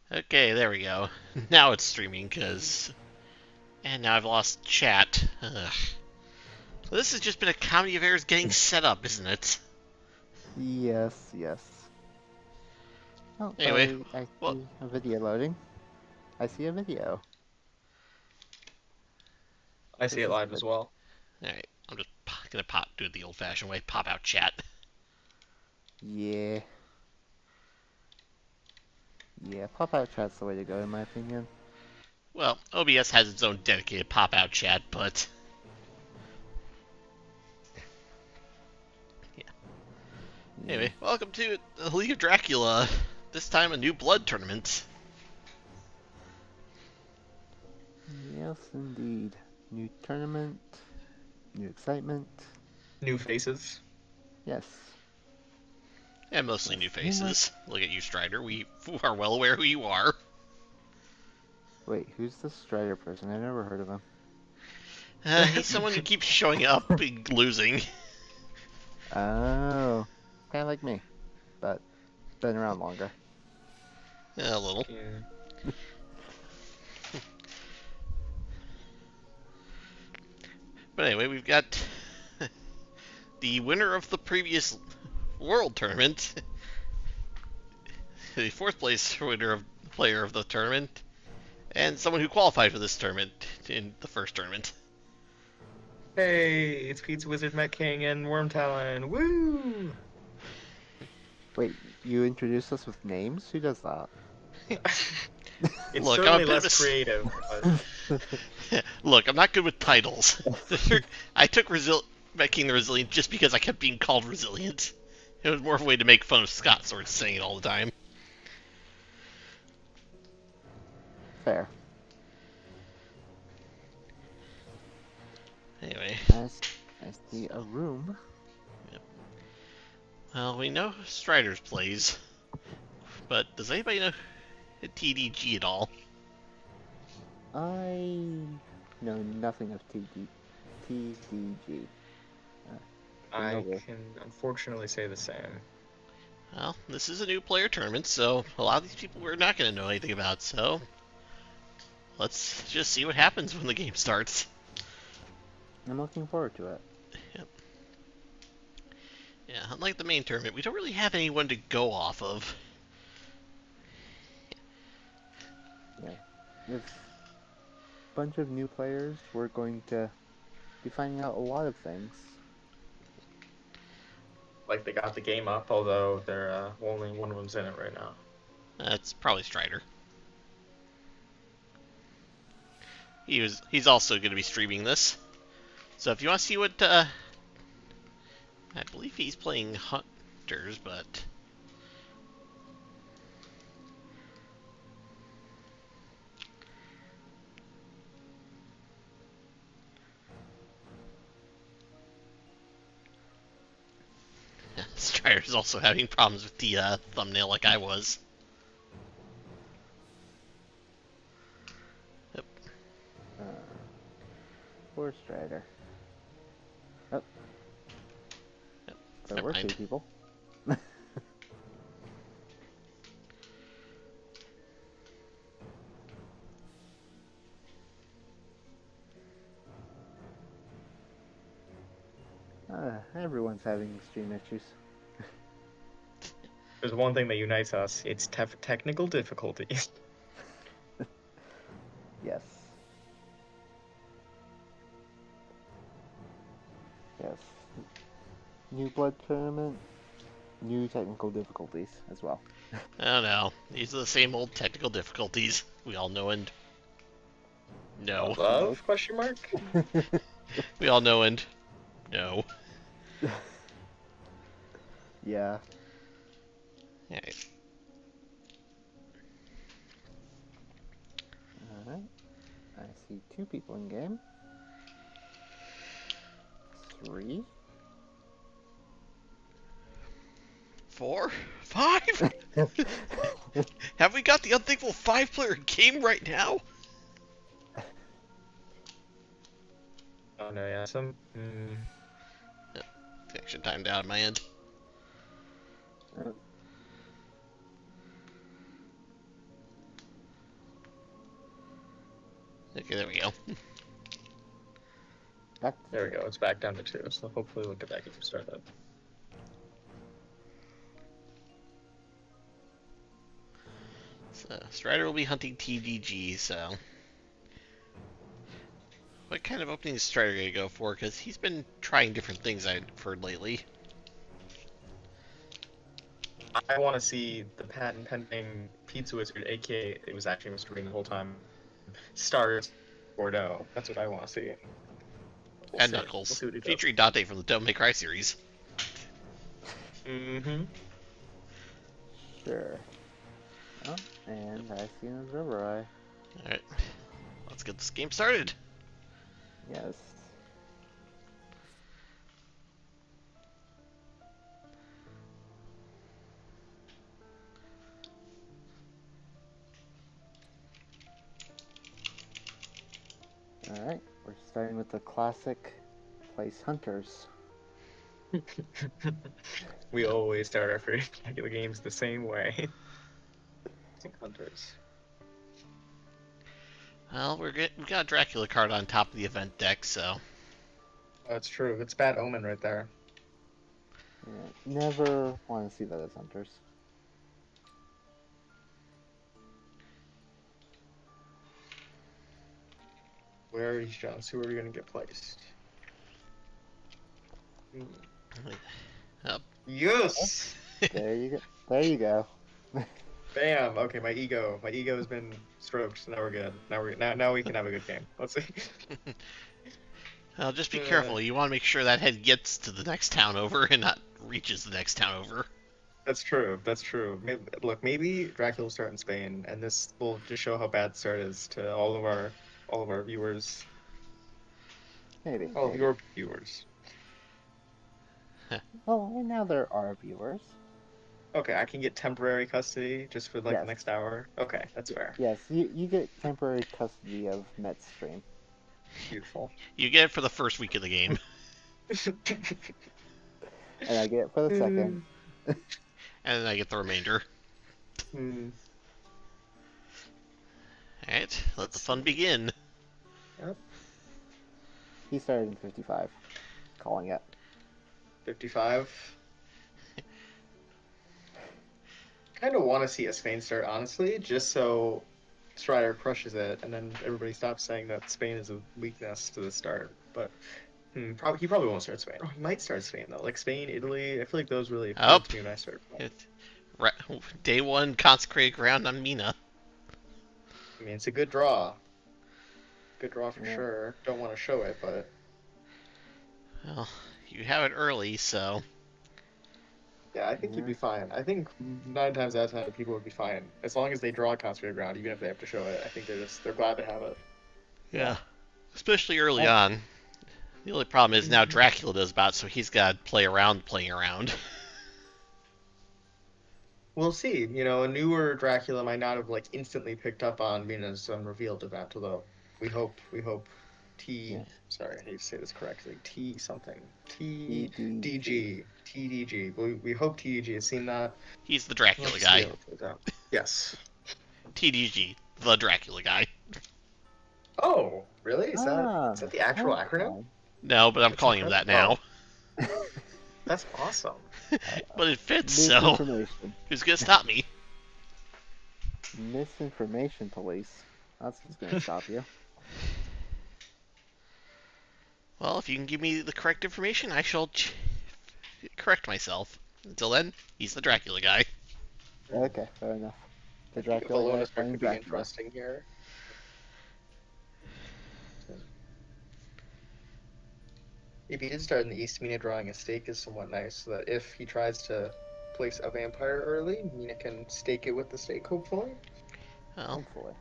Okay, there we go. Now it's streaming, cause... And now I've lost chat. Ugh. So this has just been a comedy of errors getting set up, isn't it? Yes, yes. Oh, Anyway, I well, see a video loading. I see a video. I see This it is live good. as well. alright. I'm just gonna do it the old-fashioned way. Pop out chat. Yeah. Yeah, pop-out chat's the way to go, in my opinion. Well, OBS has its own dedicated pop-out chat, but... Yeah. Yeah. Anyway, welcome to the League of Dracula. This time a new blood tournament. Yes, indeed. New tournament. New excitement. New faces. Yes. And mostly Yes. new faces. Look at you, Strider. We are well aware who you are. Wait, who's the Strider person? I never heard of him. He's someone who keeps showing up and losing. Oh. Kinda like me. But been around longer. A little. Yeah. But anyway, we've got the winner of the previous World Tournament, the fourth place winner of player of the tournament, and someone who qualified for this tournament in the first tournament. Hey, it's Pizzawizard, Met King, and Wyrmtalon. Woo! Wait, you introduced us with names? Who does that? It's Look, certainly I'm a bit less creative, but Look, I'm not good with titles. I took making the Resilient just because I kept being called Resilient. It was more of a way to make fun of Scott, sort of saying it all the time. Fair. Anyway, I see a room. well, we know Strider's plays, but does anybody know TDG at all? I know nothing of TDG. I Noble. can unfortunately say the same. Well, this is a new player tournament, so a lot of these people we're not going to know anything about, so let's just see what happens when the game starts. I'm looking forward to it. Yep. Yeah, unlike the main tournament, we don't really have anyone to go off of. Yeah. With a bunch of new players, we're going to be finding out a lot of things. Like, they got the game up, although they're only one of them's in it right now. That's probably Strider. He's also going to be streaming this. So if you want to see what I believe he's playing Hunters, but Strider's also having problems with the thumbnail like I was. Yep. Poor Strider. Oh. Yep. There Never were mind. 2 people. Everyone's having stream issues. There's one thing that unites us. It's technical difficulties. Yes. Yes. New blood tournament, new technical difficulties as well. Oh no, these are the same old technical difficulties we all know and know. Love? Question mark? We all know and know. Yeah. Alright. Alright. I see 2 people in game. 3. 4? 5? Have we got the unthinkable 5-player game right now? Oh no, yeah, some... Connection timed out on my end. Okay, there we go. Back to There we go. It's back down to 2. So hopefully we'll get that game started. So, Strider will be hunting TDG, so... What kind of opening is Strider going to go for? Because he's been trying different things I've heard lately. I want to see the patent pending Pizzawizard, aka it was actually Mr. Bean the whole time, stars or no. That's what I want to see. We'll And see. Knuckles, We'll see what he does. featuring Dante from the Devil May Cry series. Mm-hmm. Sure. Oh, and I see an Observer Eye. Alright, let's get this game started. Yes. Alright, we're starting with the classic place Hunters. We always start our first Dracula games the same way. Hunters. Well, we got a Dracula card on top of the event deck, so... That's true. It's bad omen right there. Yeah, never want to see that as Hunters. Where are these Johns? Who are we going to get placed? Up. Yes! There you go. There you go. Bam! Okay, my ego has been stroked, so now we're good. Now we can have a good game. Let's see. Well, just be careful. You want to make sure that head gets to the next town over and not reaches the next town over. That's true. That's true. Look, maybe Dracula will start in Spain, and this will just show how bad the start is to all of our viewers. Maybe. All of your viewers. Well, right now there are viewers. Okay, I can get temporary custody just for like Yes. the next hour. Okay, that's fair. Yes, you get temporary custody of Met's stream. Beautiful. You get it for the first week of the game. And I get it for the second. And then I get the remainder. Hmm. Alright, let the fun begin. Yep. He started in 55. Calling it. 55. Kind of want to see a Spain start, honestly, just so Strider crushes it, and then everybody stops saying that Spain is a weakness to the start. But he probably won't start Spain. Oh, he might start Spain though, like Spain, Italy. I feel like those really appeal to me when I start. Day 1 consecrated ground on Mina. I mean, it's a good draw. Good draw for Yeah. sure. Don't want to show it, but Well, you have it early, so... yeah, I think you'd be fine. I think 9 times out of 10 people would be fine as long as they draw a consecrated ground, even if they have to show it. I think they're glad to have it. Yeah. Especially early on. The only problem is now Dracula does about, so he's got to play around playing around. We'll see. You know, a newer Dracula might not have like instantly picked up on Mina's revealed event, although we hope T. Yeah. Sorry, I need to say this correctly. T something. TDG. TDG. We hope TDG has seen that. He's the Dracula Let's guy. see how it plays out. Yes. TDG, the Dracula guy. Oh, really? Is that the actual okay. acronym? No, but I'm calling him that now. That's awesome. But it fits, so Misinformation. who's gonna stop me? Misinformation police. That's what's going to stop you. Well, if you can give me the correct information, I shall correct myself. Until then, he's the Dracula guy. Okay, fair enough. The If Dracula guy Alonis playing could be Dracula. interesting here. If he did start in the East, Mina drawing a stake is somewhat nice, so that if he tries to place a vampire early, Mina can stake it with the stake, hopefully. Well, Hopefully.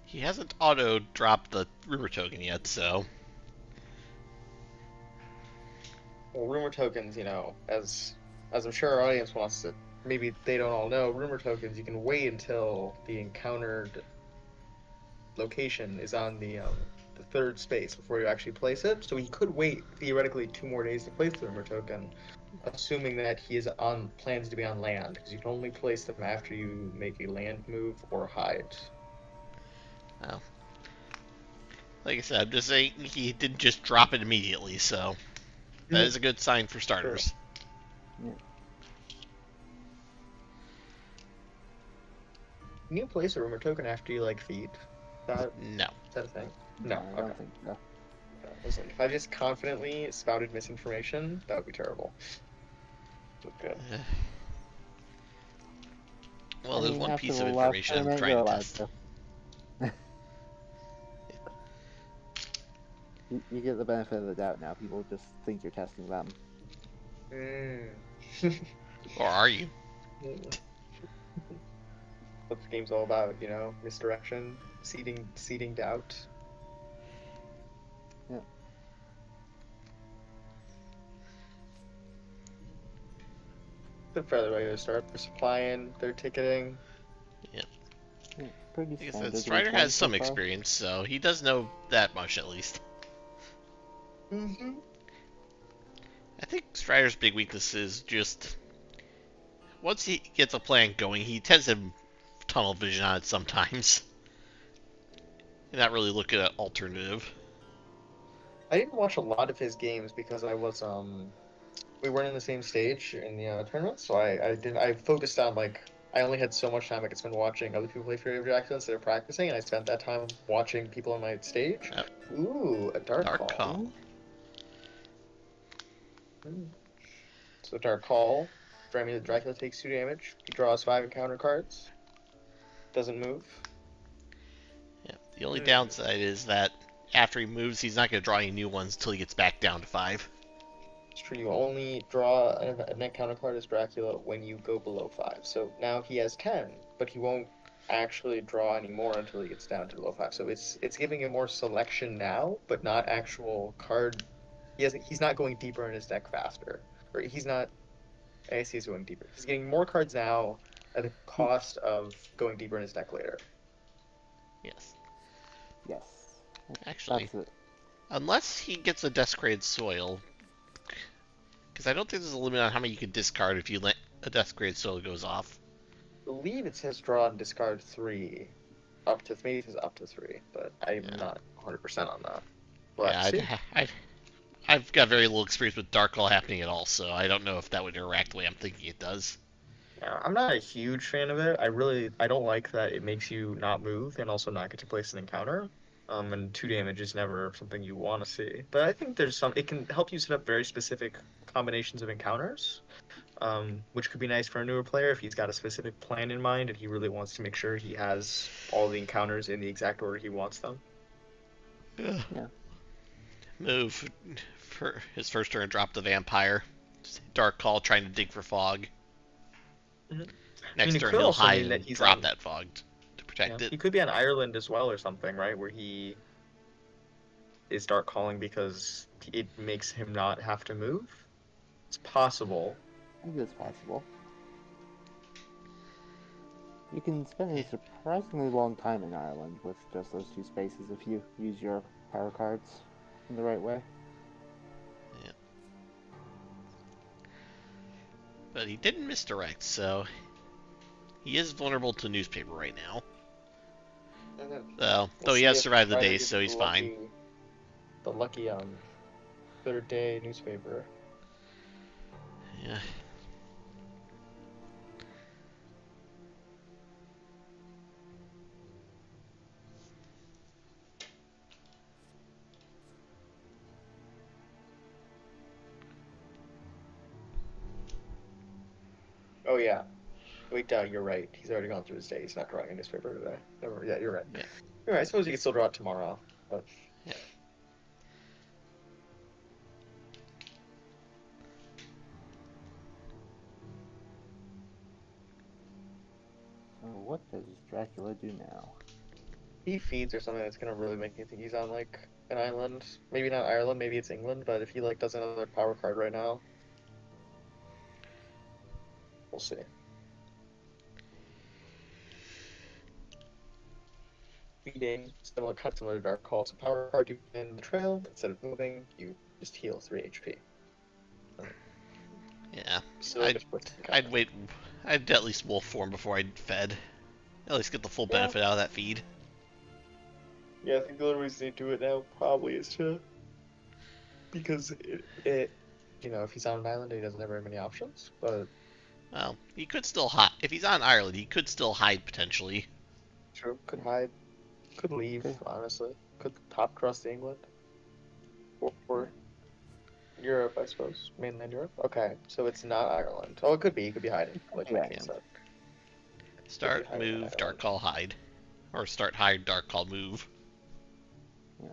he hasn't auto-dropped the rumor token yet, so... Well, rumor tokens, you know, as I'm sure our audience wants to, maybe they don't all know, rumor tokens, you can wait until the encountered location is on the third space before you actually place it. So he could wait theoretically 2 more days to place the rumor token, assuming that he is plans to be on land, because you can only place them after you make a land move or hide. Well, Like I said, I'm just saying he didn't just drop it immediately, so that is a good sign for starters. Yeah. Can you place a rumor token after you like feed? No. Is that a thing? No. I don't think so. Okay. I was like, if I just confidently spouted misinformation, that would be terrible. Okay. Well, there's one after piece the of last information I'm tournament, trying you're to allowed test. to. You get the benefit of the doubt now. People just think you're testing them. Or are you? What the game's all about, you know, misdirection, seeding doubt. Yeah. The fairly regular start. They're supplying, they're ticketing. Yeah. Pretty Like I standard. said, Strider has so some far. experience, so he does know that much at least. Mm-hmm. I think Strider's big weakness is just once he gets a plan going, he tends to tunnel vision on it sometimes. And not really look at an alternative. I didn't watch a lot of his games because I was we weren't in the same stage in the tournament, so I focused on like I only had so much time I could spend watching other people play Fury of Dracula instead of practicing, and I spent that time watching people on my stage. Ooh, a dark call. So dark call. Dracula takes 2 damage. He draws 5 encounter cards. Doesn't move. Yeah. The only downside is that after he moves, he's not going to draw any new ones until he gets back down to 5. It's true. You only draw an encounter card as Dracula when you go below 5. So now he has 10, but he won't actually draw any more until he gets down to below 5. So it's giving him more selection now, but not actual card. He's not going deeper in his deck faster, or he's not. I guess he's going deeper. He's getting more cards now at the cost of going deeper in his deck later. Yes. Yes. Actually, That's it. unless he gets a Desecrated Soil, because I don't think there's a limit on how many you can discard if you let a Desecrated Soil goes off. I believe it says draw and discard 3, up to maybe it says up to 3, but I'm not 100% on that. Well, yeah, I've got very little experience with Dark Call happening at all, so I don't know if that would interact the way I'm thinking it does. Yeah, I'm not a huge fan of it. I don't like that it makes you not move and also not get to place an encounter. And 2 damage is never something you want to see. But I think it can help you set up very specific combinations of encounters, which could be nice for a newer player if he's got a specific plan in mind and he really wants to make sure he has all the encounters in the exact order he wants them. Yeah. Move for his first turn, drop the Vampire. Dark Call trying to dig for fog. Mm-hmm. Next turn he'll hide and drop that fog to protect it. He could be on Ireland as well or something, right? Where he is dark calling because it makes him not have to move. It's possible. I think it's possible. You can spend a surprisingly long time in Ireland with just those 2 spaces if you use your power cards in the right way. Yeah. But he didn't misdirect, so he is vulnerable to newspaper right now. Though he has survived the day, so he's fine. The lucky 3rd day newspaper. Yeah. Oh yeah. Wait, you're right. He's already gone through his day. He's not drawing a newspaper today. Yeah, you're right. Yeah. All right. I suppose you can still draw it tomorrow. But... Yeah. So what does Dracula do now? He feeds or something that's gonna really make me think he's on like an island. Maybe not Ireland. Maybe it's England. But if he like does another power card right now, we'll see. Feeding, similar to Dark Call. So power card you in the trail, instead of moving, you just heal 3 HP. Yeah. So I'd wait. I'd at least wolf form before I fed. At least get the full benefit out of that feed. Yeah, I think the only reason they do it now probably is because if he's on an island, he doesn't have very many options. But Well, he could still hide. If he's on Ireland, he could still hide potentially. true, could hide, could leave. Okay. Honestly, could top crust England or Europe, I suppose, mainland Europe. Okay, so it's not Ireland. Oh, it could be. He could be hiding, like Yeah. Mikey said. Start, hiding in move, dark Ireland. call, hide. Or start, hide, dark call, move. Yeah.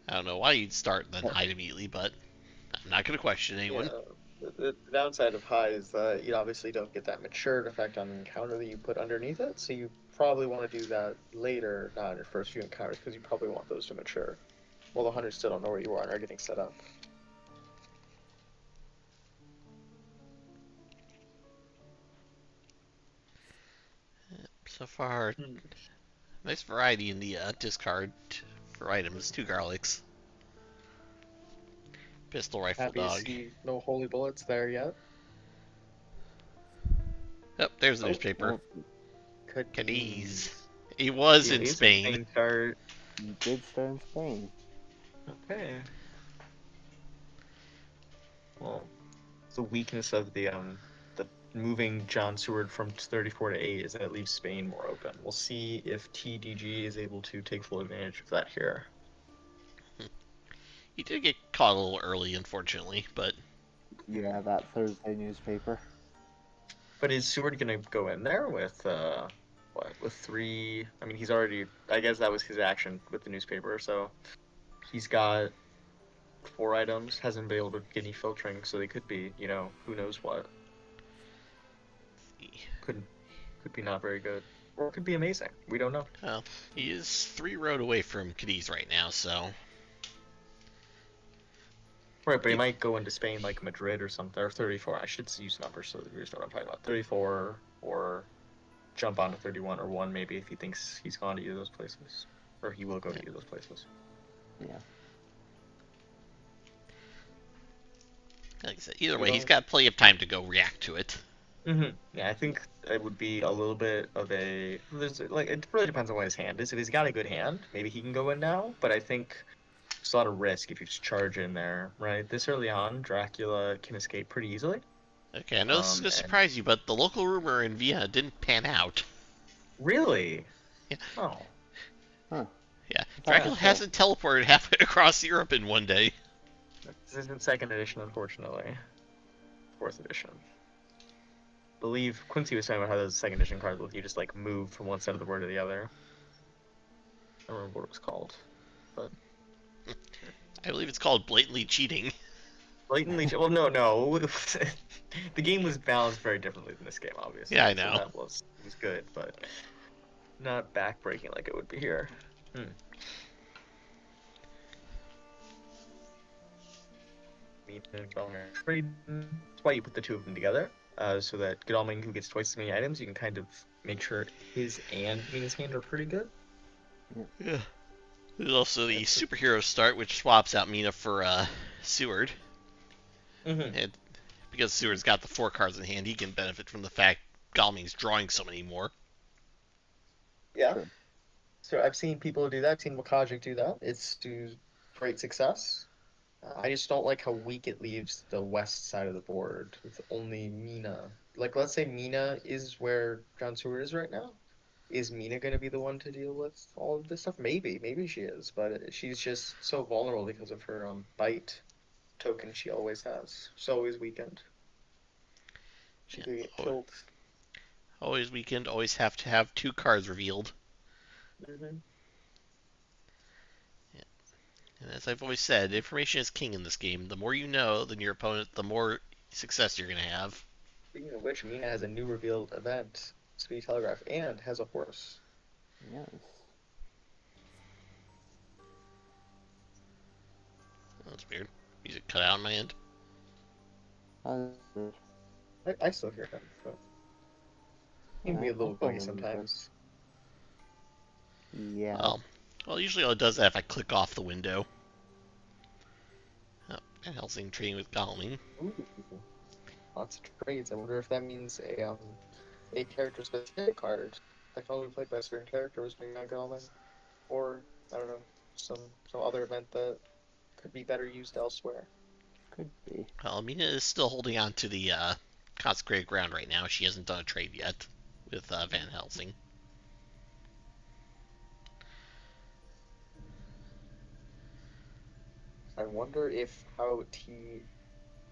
I don't know why you'd start and then hide immediately, but I'm not going to question anyone. Yeah. The downside of hide is that you obviously don't get that matured effect on the encounter that you put underneath it, so you probably want to do that later, not in your first few encounters, because you probably want those to mature. Well, the hunters still don't know where you are and are getting set up. So far, nice variety in the discard for items. 2 garlics. Pistol, rifle, Happy dog. to see no holy bullets there yet. Yep, there's the newspaper. Cadiz. Cadiz. He was in Spain. Start. You did start in Spain. Okay. Well, it's the weakness of the moving John Seward from 34 to 8 is that it leaves Spain more open. We'll see if TDG is able to take full advantage of that here. He did get caught a little early, unfortunately, but Yeah, that Thursday newspaper. But is Seward gonna go in there with with 3? I mean, he's already. I guess that was his action with the newspaper. So he's got 4 items. Hasn't been able to get any filtering, so they could be, who knows what. Could be not very good, or it could be amazing. We don't know. well, he is 3 road away from Cadiz right now, so Right, but he might go into Spain like Madrid or something, or 34. I should use numbers so that you know what I'm talking about. 34, or jump onto 31 or 1 maybe if he thinks he's gone to either of those places, or he will go to either of those places. Yeah. like I said, either way, he's got plenty of time to go react to it. Yeah, I think it would be a little bit of a. It really depends on what his hand is. If he's got a good hand, maybe he can go in now. But I think there's a lot of risk if you just charge in there, right? This early on, Dracula can escape pretty easily. Okay, I know this is going to surprise you, but the local rumor in Vienna didn't pan out. Really? Yeah. Oh. Huh. Yeah, Dracula hasn't teleported halfway across Europe in one day. This isn't 2nd edition, unfortunately. 4th edition. I believe Quincy was talking about how those 2nd edition cards let you just like move from one side of the board to the other. I don't remember what it was called, but I believe it's called blatantly cheating. blatantly. Well, no. The game was balanced very differently than this game, obviously. Yeah, I know. So that was good, but not backbreaking like it would be here. That's why you put the 2 of them together, so that Godalming, who gets twice as many items, you can kind of make sure his and Mina's hand are pretty good. Yeah. There's also the superhero start, which swaps out Mina for Seward. And because Seward's got the 4 cards in hand, he can benefit from the fact Godalming's drawing so many more. Yeah. Sure. So I've seen people do that. I've seen Wakajic do that. It's to great success. I just don't like how weak it leaves the west side of the board with only Mina. Like, let's say Mina is where John Seward is right now. Is Mina going to be the one to deal with all of this stuff? Maybe she is, but she's just so vulnerable because of her bite token she always has. She's always weakened. She could get killed. Always weakened, always have to have 2 cards revealed. Yeah. And as I've always said, information is king in this game. The more you know than your opponent, the more success you're going to have. Speaking of which, Mina has a new revealed event, Speedy Telegraph, and has a horse. Yes. Oh, that's weird. Music cut out on my end. I still hear him, but he can be a little buggy sometimes. Yeah. Well, usually it does that if I click off the window. Oh, and Helsing trading with Godalming. Ooh, lots of trades. I wonder if that means a character specific card technology played by a certain character was being outgoing, or I don't know, some other event that could be better used elsewhere. Could be. Well, Mina is still holding on to the consecrated ground right now. She hasn't done a trade yet with Van Helsing. I wonder if how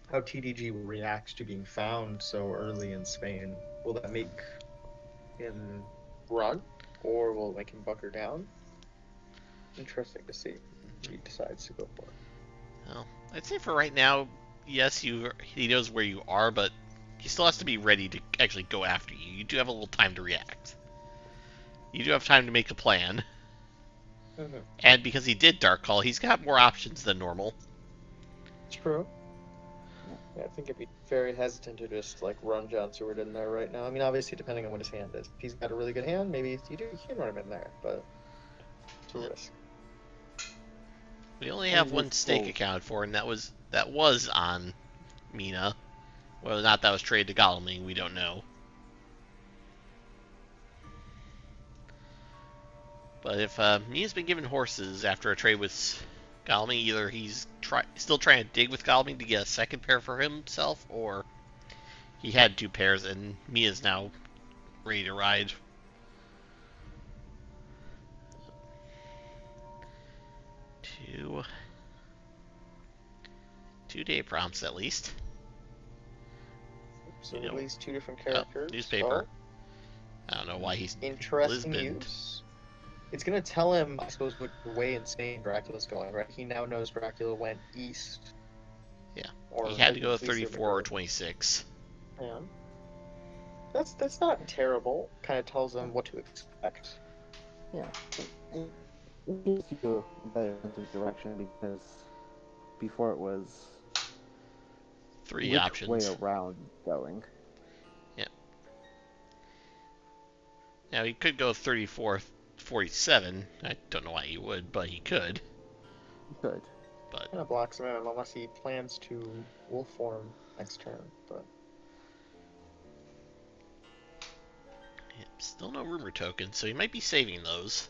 TDG will react to being found so early in Spain. Will that make him run, or will it make him bunker down? Interesting to see what he decides to go for. Well, I'd say for right now, yes, he knows where you are, but he still has to be ready to actually go after you. You do have a little time to react. You do have time to make a plan. Mm-hmm. And because he did Dark Call, he's got more options than normal. True. Yeah, I think I'd be very hesitant to just like run John Stewart in there right now. I mean, obviously, depending on what his hand is. If he's got a really good hand, maybe you can run him in there, but it's a risk. We only And have one his stake full- accounted for, and that was on Mina. Whether or not that was traded to Godalming, we don't know. But if Mina's been given horses after a trade with Godalming, either he's still trying to dig with Godalming to get a second pair for himself, or he had two pairs and Mina's now ready to ride. Two-day prompts at least. So You at know, least two different characters. newspaper. I don't know why he's Interesting Lisbon. use. It's gonna tell him, I suppose, what way in Spain Dracula's going, right? He now knows Dracula went east. Yeah. Or He had to maybe go at least 34 or over 26. here. Yeah. That's not terrible. Kind of tells him what to expect. Yeah. It gives you a better sense of direction because before it was Three which options. way around going. Now, he could go 34, 47. I don't know why he would, but he could. You could. But Kind of blocks him out unless he plans to wolf form next turn. But yeah, still no rumor tokens, so he might be saving those.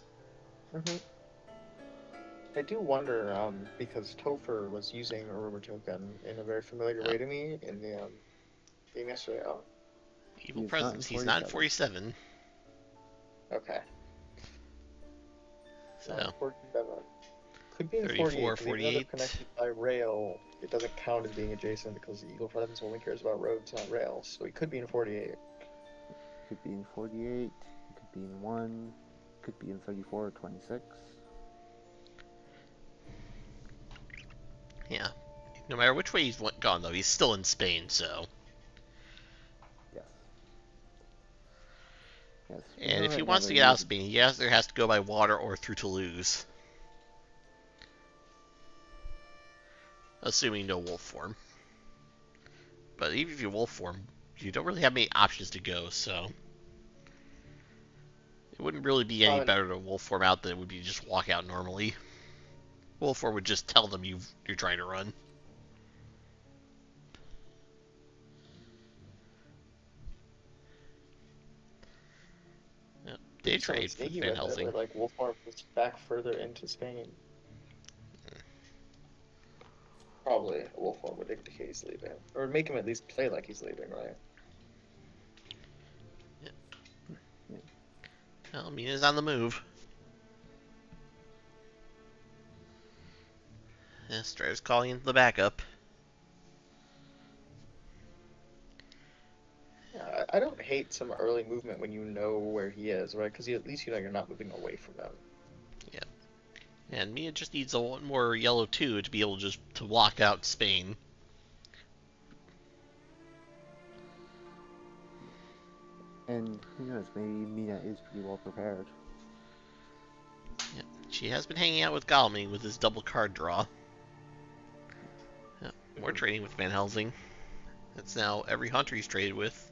I do wonder, because Topher was using a rumor token in a very familiar way to me in the game yesterday. Oh, Evil He's Presence, he's not in 47. okay. So, 47. Could be in 34, 48. 'Cause even though they're 48. connected by rail, it doesn't count as being adjacent because the Eagle Presence only cares about roads, not rails. So he could be in 48. Could be in 48. Could be in 1. Could be in 34 or 26. Yeah. No matter which way he's gone, though, he's still in Spain, so. Yes. Yes. And if he wants to get out of Spain, he either has to go by water or through Toulouse. Assuming no wolf form. But even if you wolf form, you don't really have many options to go, so. It wouldn't really be any better to wolf form out than it would be to just walk out normally. Wolf form would just tell them you're trying to run. Yep. Day trade for Van Helsing. Like wolf form is back further into Spain. Probably a wolf form would indicate he's leaving, or make him at least play like he's leaving, right? Well, Mina's on the move. Yeah, Strider's calling in the backup. Yeah, I don't hate some early movement when you know where he is, right? Because at least you know you're not moving away from him. Yeah. And Mina just needs a one more yellow 2 to be able to walk out Spain. And who knows, maybe Mina is pretty well prepared. Yeah. She has been hanging out with Godalming with his double card draw. Yeah. More trading with Van Helsing. That's now every hunter he's traded with.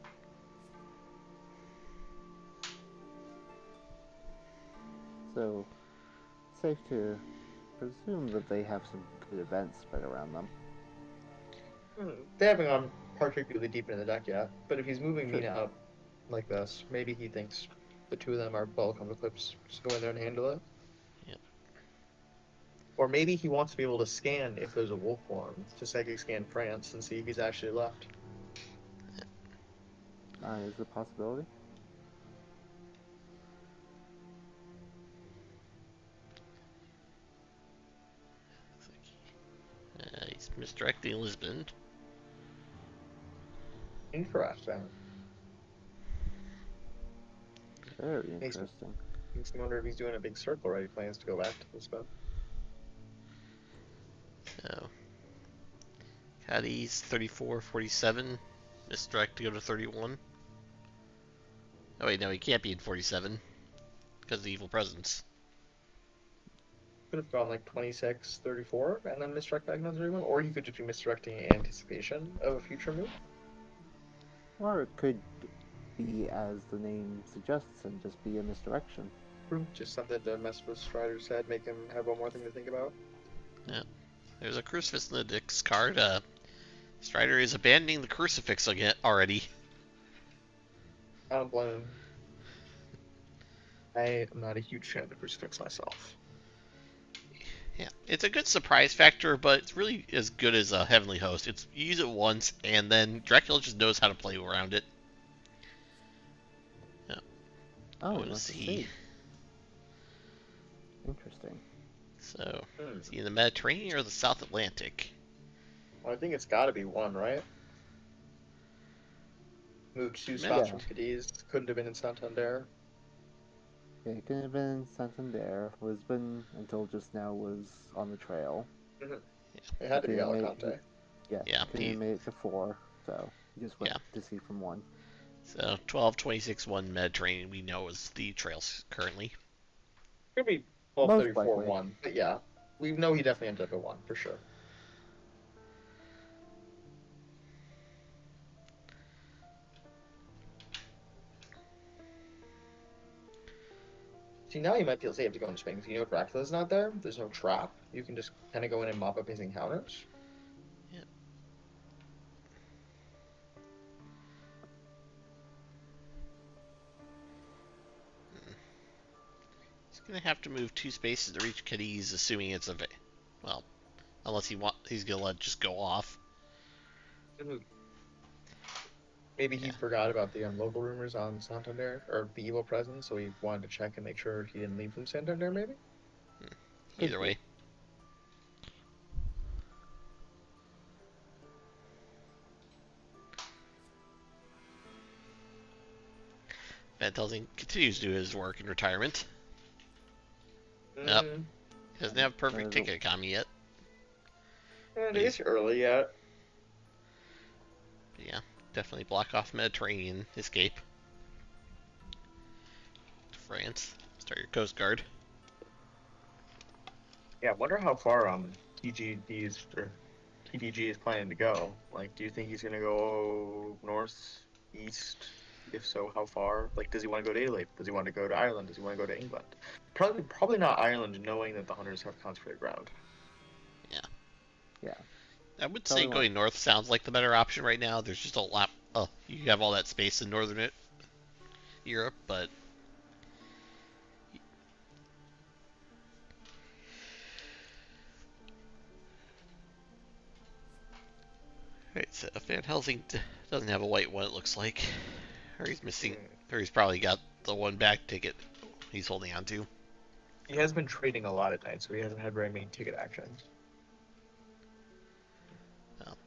So, safe to presume that they have some good events spread around them. They haven't gone particularly deep into the deck yet, but if he's moving Mina up like this, maybe he thinks the two of them are welcome to clips. Just go in there and handle it. Yep. Or maybe he wants to be able to scan if there's a wolf form, to psychic scan France and see if he's actually left. Is a possibility. He's misdirecting Lisbon. Interesting. Very interesting. Makes me wonder if he's doing a big circle, right? He plans to go back to this spot. So, Caddy's 34, 47. Misdirect to go to 31. Oh wait, no, he can't be in 47 because of the evil presence. Could have gone like 26, 34, and then misdirect back on 31, or he could just be misdirecting in anticipation of a future move. Or it could be as the name suggests and just be a misdirection. Just something to mess with Strider's head, make him have one more thing to think about. Yeah. There's a crucifix in the discard. Strider is abandoning the crucifix again already. I don't blame him. I am not a huge fan of the crucifix myself. Yeah, it's a good surprise factor, but it's really as good as a Heavenly Host. It's you use it once, and then Dracula just knows how to play around it. Yeah. Oh, What let's is he? see. Interesting. So, is he in the Mediterranean or the South Atlantic? Well, I think it's got to be one, right? Moved 2 spots from Cadiz. Couldn't have been in Santander. Yeah, it could have been Santander. Lisbon, until just now, was on the trail. Mm-hmm. It had to be Alicante. Yeah, he made it to 4, so he just went to sea from 1. So, 12, 26, 1 Mediterranean, we know is the trails currently. Could be 12, 34, 1. But yeah, we know he definitely ended up at 1, for sure. See, now you might feel safe to go into Spain, because you know Dracula's not there. There's no trap. You can just kind of go in and mop up his encounters. Yep. He's gonna have to move 2 spaces to reach Cadiz, assuming it's a well, unless he's gonna let it just go off. Maybe he forgot about the local rumors on Santander, or the evil presence, so he wanted to check and make sure he didn't leave from Santander, maybe? Either way. Van Helsing continues to do his work in retirement. Yep. He doesn't have a perfect ticket economy yet. It is early yet. But yeah, definitely block off Mediterranean escape. To France. Start your Coast Guard. Yeah, I wonder how far TDG is planning to go. Like, do you think he's gonna go north, east? If so, how far? Like, does he want to go to Italy? Does he want to go to Ireland? Does he want to go to England? Probably not Ireland, knowing that the hunters have consecrated ground. Yeah. I would say going north sounds like the better option right now. There's just a lot. Oh, you have all that space in northern Europe, but right. So Van Helsing doesn't have a white one. It looks like, or he's missing, or he's probably got the one back ticket he's holding on to. He has been trading a lot at night, so he hasn't had very many ticket actions. Well,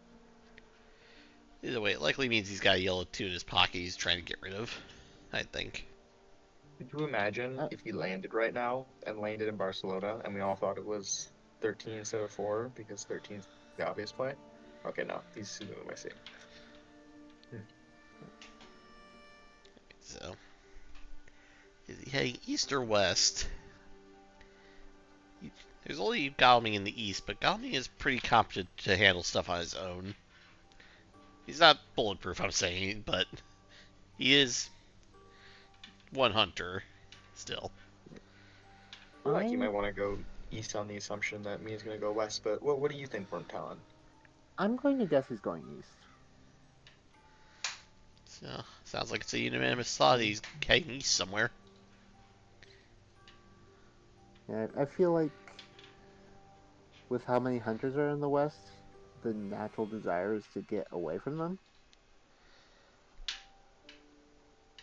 either way, it likely means he's got a yellow 2 in his pocket he's trying to get rid of, I think. Could you imagine if he landed right now and landed in Barcelona and we all thought it was 13 instead of 4 because 13 is the obvious play? Okay, no, he's moving my seat. So, is he heading east or west? There's only Galming in the east, but Galming is pretty competent to handle stuff on his own. He's not bulletproof, I'm saying, but he is one hunter still. I feel like you might want to go east on the assumption that Mia's going to go west, but what do you think, Wyrmtalon? I'm going to guess he's going east. So, sounds like it's a unanimous thought he's heading east somewhere. Yeah, I feel like with how many hunters are in the West, the natural desire is to get away from them.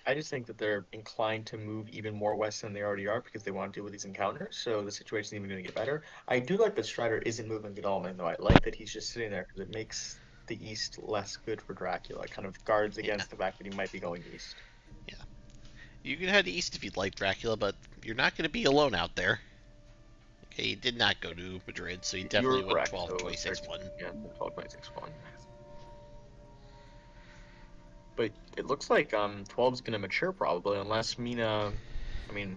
I just think that they're inclined to move even more west than they already are because they want to deal with these encounters, so the situation's even going to get better. I do like that Strider isn't moving at all, man, though. I like that he's just sitting there because it makes the east less good for Dracula. It kind of guards Yeah. against the fact that he might be going east. Yeah. You can head east if you'd like, Dracula, but you're not going to be alone out there. Okay, he did not go to Madrid, so he definitely You're went correct. 12, So 26, 1. yeah, 12, 26, 1. But it looks like 12 is going to mature probably, unless Mina. I mean,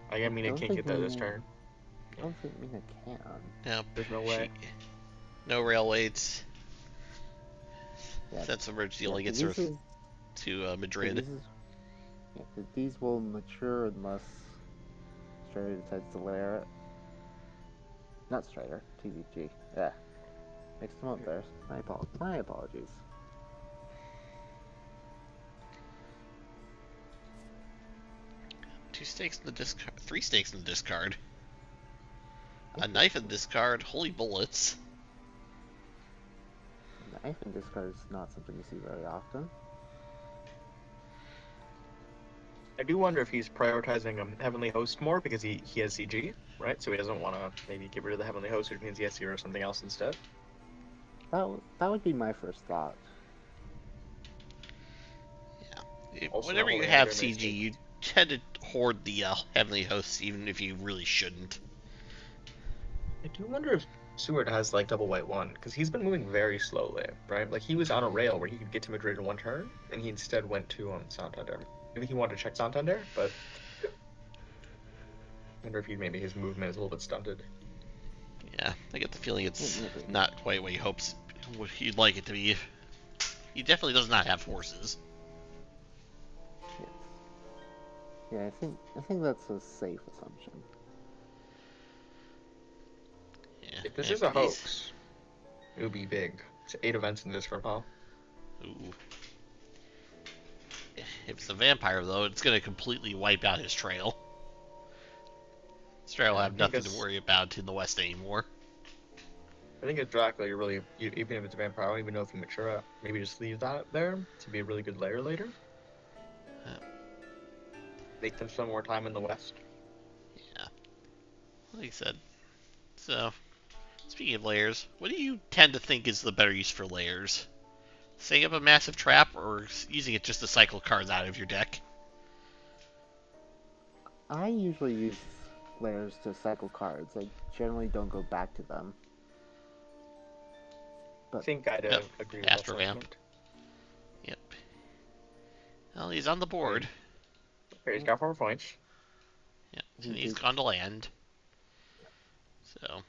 I guess Mina don't can't think get that this Mina- turn. I don't think Mina can. Nope. There's no way. No railways. Yeah, Sense of emergency yeah, only gets her to Madrid. These will mature unless Strider decides to layer it. Not Strider, TDG. Yeah. Mixed them up there. My apologies. Two stakes in the discard. 3 stakes in the discard. A knife in the discard. Holy bullets. Knife and discard is not something you see very often. I do wonder if he's prioritizing Heavenly Host more because he has CG, right? So he doesn't want to maybe get rid of the Heavenly Host, which means he has to hero something else instead. That would be my first thought. Yeah. Also, Whenever you holy have Andrew CG, you tend to hoard the Heavenly Hosts, even if you really shouldn't. I do wonder if Seward has like double white 1 because he's been moving very slowly, right? Like he was on a rail where he could get to Madrid in 1 turn, and he instead went to Santander. Maybe he wanted to check Santander, but I wonder if maybe his movement is a little bit stunted. Yeah, I get the feeling it's not quite what what he'd like it to be. He definitely does not have horses. Yes. Yeah, I think that's a safe assumption. Yeah. If this is a hoax, it would be big. It's 8 events in this for Paul. Ooh. If it's a vampire, though, it's going to completely wipe out his trail. His trail will have nothing to worry about in the West anymore. I think as Dracula, even if it's a vampire, I don't even know if you mature up. Maybe just leave that there to be a really good layer later. Make them spend more time in the West. Yeah. Like I said. So, speaking of layers, what do you tend to think is the better use for layers? Setting up a massive trap or using it just to cycle cards out of your deck? I usually use layers to cycle cards. I generally don't go back to them. But I think I'd agree with Astro that Vamp. sentiment. Yep. Well, he's on the board. Okay, he's got 4 points. Yep. And he's gone to land. So,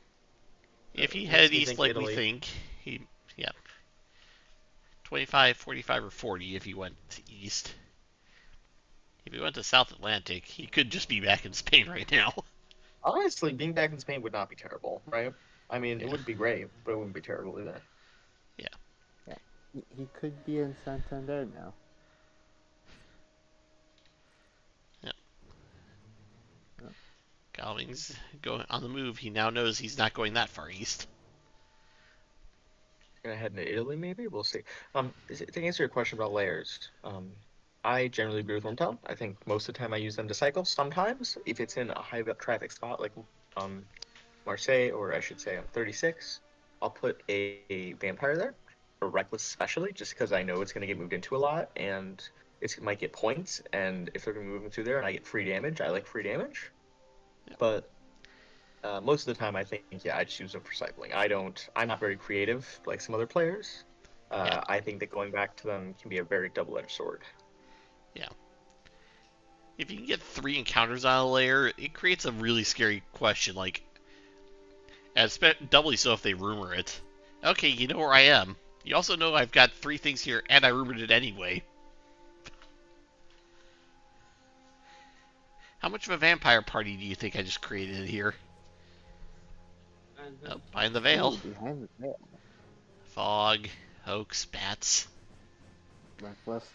if he headed east like we think, yeah. 25, 45, or 40 if he went east. If he went to South Atlantic, he could just be back in Spain right now. Honestly, being back in Spain would not be terrible, right? I mean, it wouldn't be great, but it wouldn't be terrible either. Yeah. He could be in Santander now. Yep. Galving's going on the move. He now knows he's not going that far east. Gonna head into Italy, maybe? We'll see. To answer your question about layers, I generally agree with Wyrmtalon. I think most of the time I use them to cycle. Sometimes, if it's in a high traffic spot like Marseille, or I should say 36, I'll put a vampire there, or Reckless especially, just because I know it's going to get moved into a lot, and it might get points, and if they're going to be moving through there and I get free damage, I like free damage. Yeah. But most of the time I think, I just use them for cycling. I'm not very creative like some other players. I think that going back to them can be a very double-edged sword. Yeah. If you can get 3 encounters on a layer, it creates a really scary question, like, doubly so if they rumor it. Okay, you know where I am. You also know I've got 3 things here, and I rumored it anyway. How much of a vampire party do you think I just created here? Oh, behind the veil. Ooh, behind the veil. Fog, hoax, bats. Reckless.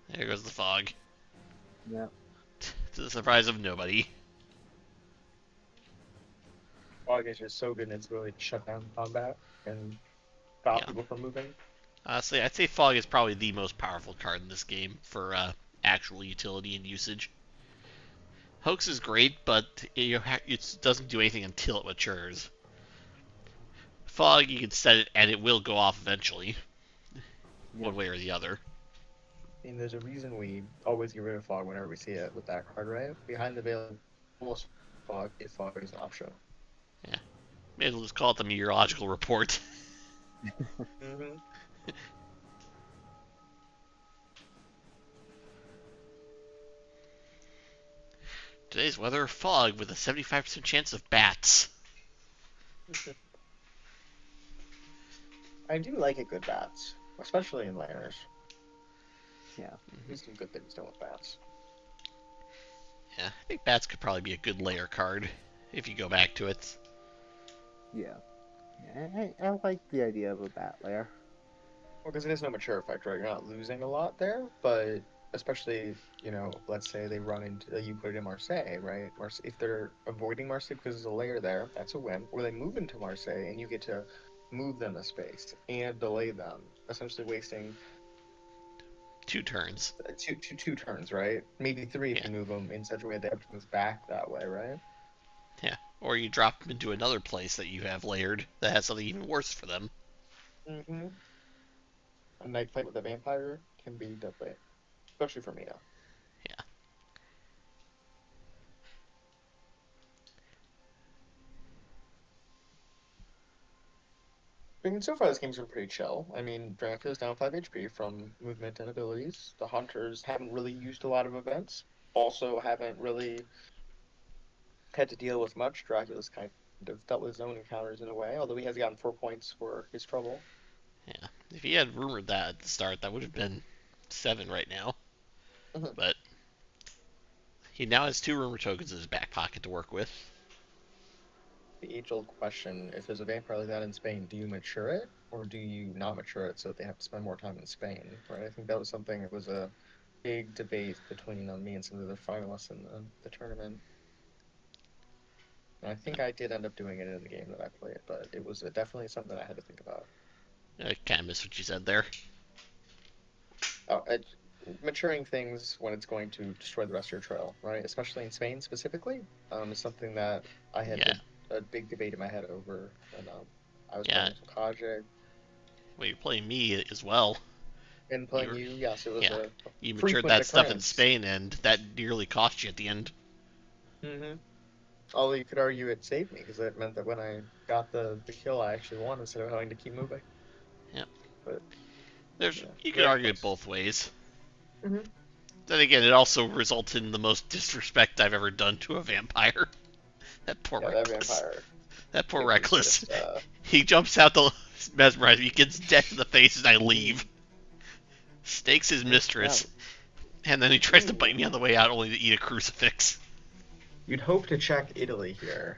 There goes the fog. Yep. To the surprise of nobody. fog is just so good in its ability to shut down combat and stop Yeah. people from moving. Honestly, I'd say Fog is probably the most powerful card in this game for actual utility and usage. Hoax is great, but it doesn't do anything until it matures. Fog, you can set it and it will go off eventually, one way or the other. I mean, there's a reason we always get rid of fog whenever we see it with that card, right? Behind the veil, almost fog if fog is an option. Yeah. Maybe we'll just call it the meteorological report. Mm-hmm. Today's weather, fog with a 75% chance of bats. I do like a good bats, especially in layers. Yeah. There's some good things done with bats. Yeah, I think bats could probably be a good layer card if you go back to it. Yeah. I like the idea of a bat layer. Well, because it is no mature effect, right? You're not losing a lot there, but especially, let's say they run into, you put it in Marseille, right? If they're avoiding Marseille because there's a layer there, that's a win. Or they move into Marseille and you get to move them a space and delay them, essentially wasting 2 turns. two turns, right? Maybe 3 if Yeah. you move them in such a way they have to move back that way, right? Yeah. Or you drop them into another place that you have layered that has something even worse for them. Mm-hmm. A night fight with a vampire can be deadly, especially for Mina. Yeah. I mean, so far this game's been pretty chill. I mean, Dracula's down 5 HP from movement and abilities. The Hunters haven't really used a lot of events. Also haven't really had to deal with much. Dracula's kind of dealt with his own encounters in a way, although he has gotten 4 points for his trouble. Yeah. If he had rumored that at the start, that would have been 7 right now. Mhm. But he now has 2 rumor tokens in his back pocket to work with. The age-old question, if there's a vampire like that in Spain, do you mature it, or do you not mature it so that they have to spend more time in Spain, right? I think that was something that was a big debate between me and some of the finalists in the tournament. And I think I did end up doing it in the game that I played, but it was definitely something I had to think about. I kind of missed what you said there. Oh, maturing things when it's going to destroy the rest of your trail, right? Especially in Spain specifically, is something that I had a big debate in my head over when I was playing with Kaja. Well, you're playing me as well. And playing you, yes, it was a You matured frequent that stuff in occurrence. Spain, and that nearly cost you at the end. Mm-hmm. Although you could argue it saved me, because it meant that when I got the kill, I actually won instead of having to keep moving. Yep. But you could very argue close. it both ways. Mm-hmm. Then again, it also resulted in the most disrespect I've ever done to a vampire. That poor Reckless. That vampire. That poor Reckless. Just, he jumps out to mesmerize me, gets dead in the face, and I leave. Stakes his mistress, and then he tries to bite me on the way out, only to eat a crucifix. You'd hope to check Italy here.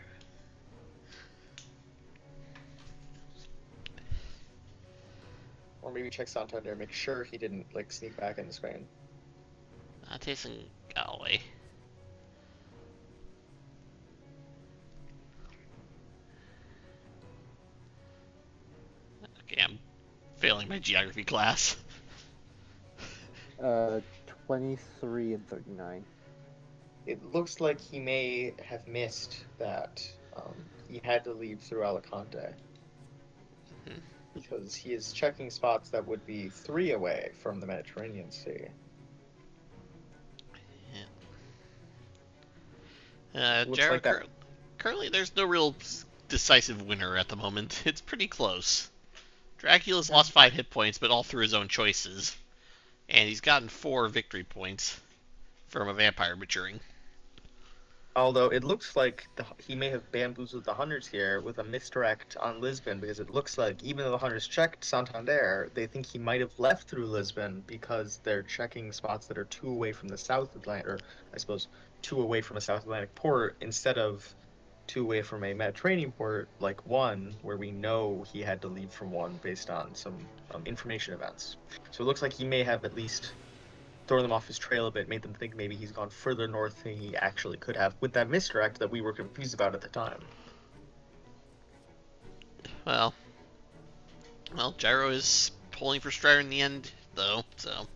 Or maybe check Santander, make sure he didn't sneak back into Spain. Dantes and Galway. Okay, I'm failing my geography class. 23 and 39. It looks like he may have missed that he had to leave through Alicante. Mm-hmm. Because he is checking spots that would be 3 away from the Mediterranean Sea. Jared, currently there's no real decisive winner at the moment. It's pretty close. Dracula's lost 5 hit points, but all through his own choices. And he's gotten 4 victory points from a vampire maturing. Although it looks like he may have bamboozled the Hunters here with a misdirect on Lisbon, because it looks like even though the Hunters checked Santander, they think he might have left through Lisbon because they're checking spots that are 2 away from the South Atlantic, or I suppose 2 away from a South Atlantic port instead of 2 away from a Mediterranean port like 1, where we know he had to leave from 1 based on some information events. So it looks like he may have at least thrown them off his trail a bit, made them think maybe he's gone further north than he actually could have, with that misdirect that we were confused about at the time. well, Gyro is pulling for Strider in the end, though, so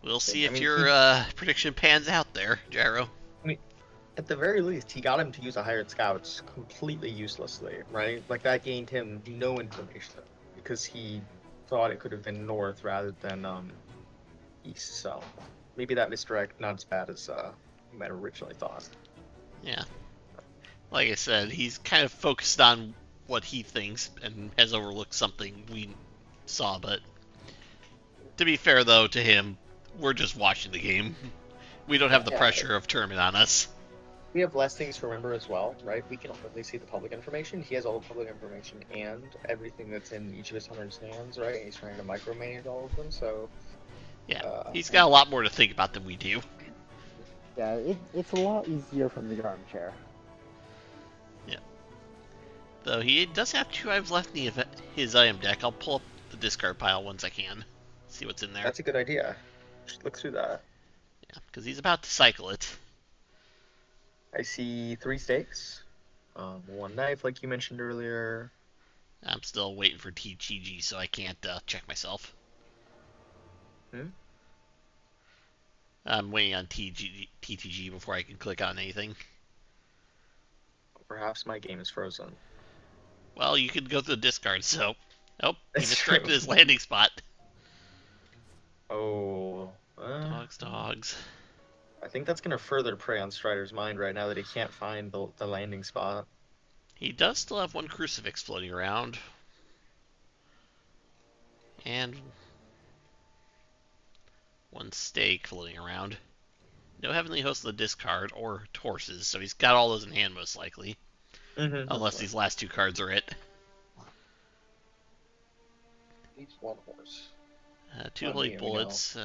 we'll see I if mean, your prediction pans out there, Gyro. I mean, at the very least, he got him to use a hired scouts completely uselessly, right? Like that gained him no information because he thought it could have been north rather than east. So maybe that misdirect not as bad as you might have originally thought. Yeah. Like I said, he's kind of focused on what he thinks and has overlooked something we saw, but to be fair, though, to him, we're just watching the game. We don't have the pressure of tournament on us. We have less things to remember as well, right? We can only see the public information. He has all the public information and everything that's in each of his 100 hands, right? And he's trying to micromanage all of them, so... Yeah, he's got a lot more to think about than we do. Yeah, it's a lot easier from the armchair. Yeah. Though he does have 2 items left in his item deck. I'll pull up the discard pile once I can. See what's in there. That's a good idea. Just look through that. Yeah, because he's about to cycle it. I see 3 stakes. 1 knife, like you mentioned earlier. I'm still waiting for TDG, so I can't check myself. I'm waiting on TTG before I can click on anything. Perhaps my game is frozen. Well, you could go to the discard, so... Oh, he That's misdirected true. his landing spot. Oh. Dogs. I think that's going to further prey on Strider's mind right now that he can't find the landing spot. He does still have 1 crucifix floating around. And 1 stake floating around. No Heavenly Host of the discard or horses, so he's got all those in hand most likely. Unless these last 2 cards are it. He's 1 horse. 2 Holy Bullets.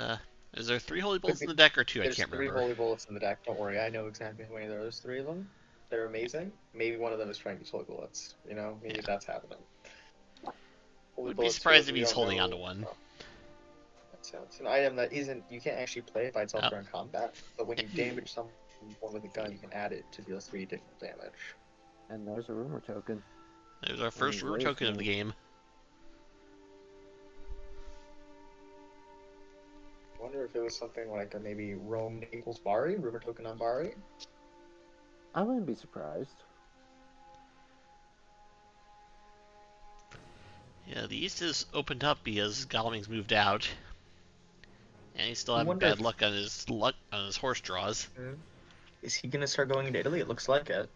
Is there 3 Holy Bullets in the deck or 2? I can't remember. There's 3 Holy Bullets in the deck. Don't worry, I know exactly how many there is. 3 of them. They're amazing. Maybe one of them is trying to use Holy Bullets. You know, maybe that's happening. Would be surprised if he's holding on to 1. It's an item that isn't. You can't actually play it by itself during combat, but when you damage someone with a gun, you can add it to deal 3 additional damage. And there's a rumor token. There's our first rumor token of the game. I wonder if it was something like a maybe Rome equals Bari, rumor token on Bari. I wouldn't be surprised. Yeah, the East has opened up because Goleming's moved out. And he's still having bad luck on his horse draws. Is he gonna start going into Italy? It looks like it.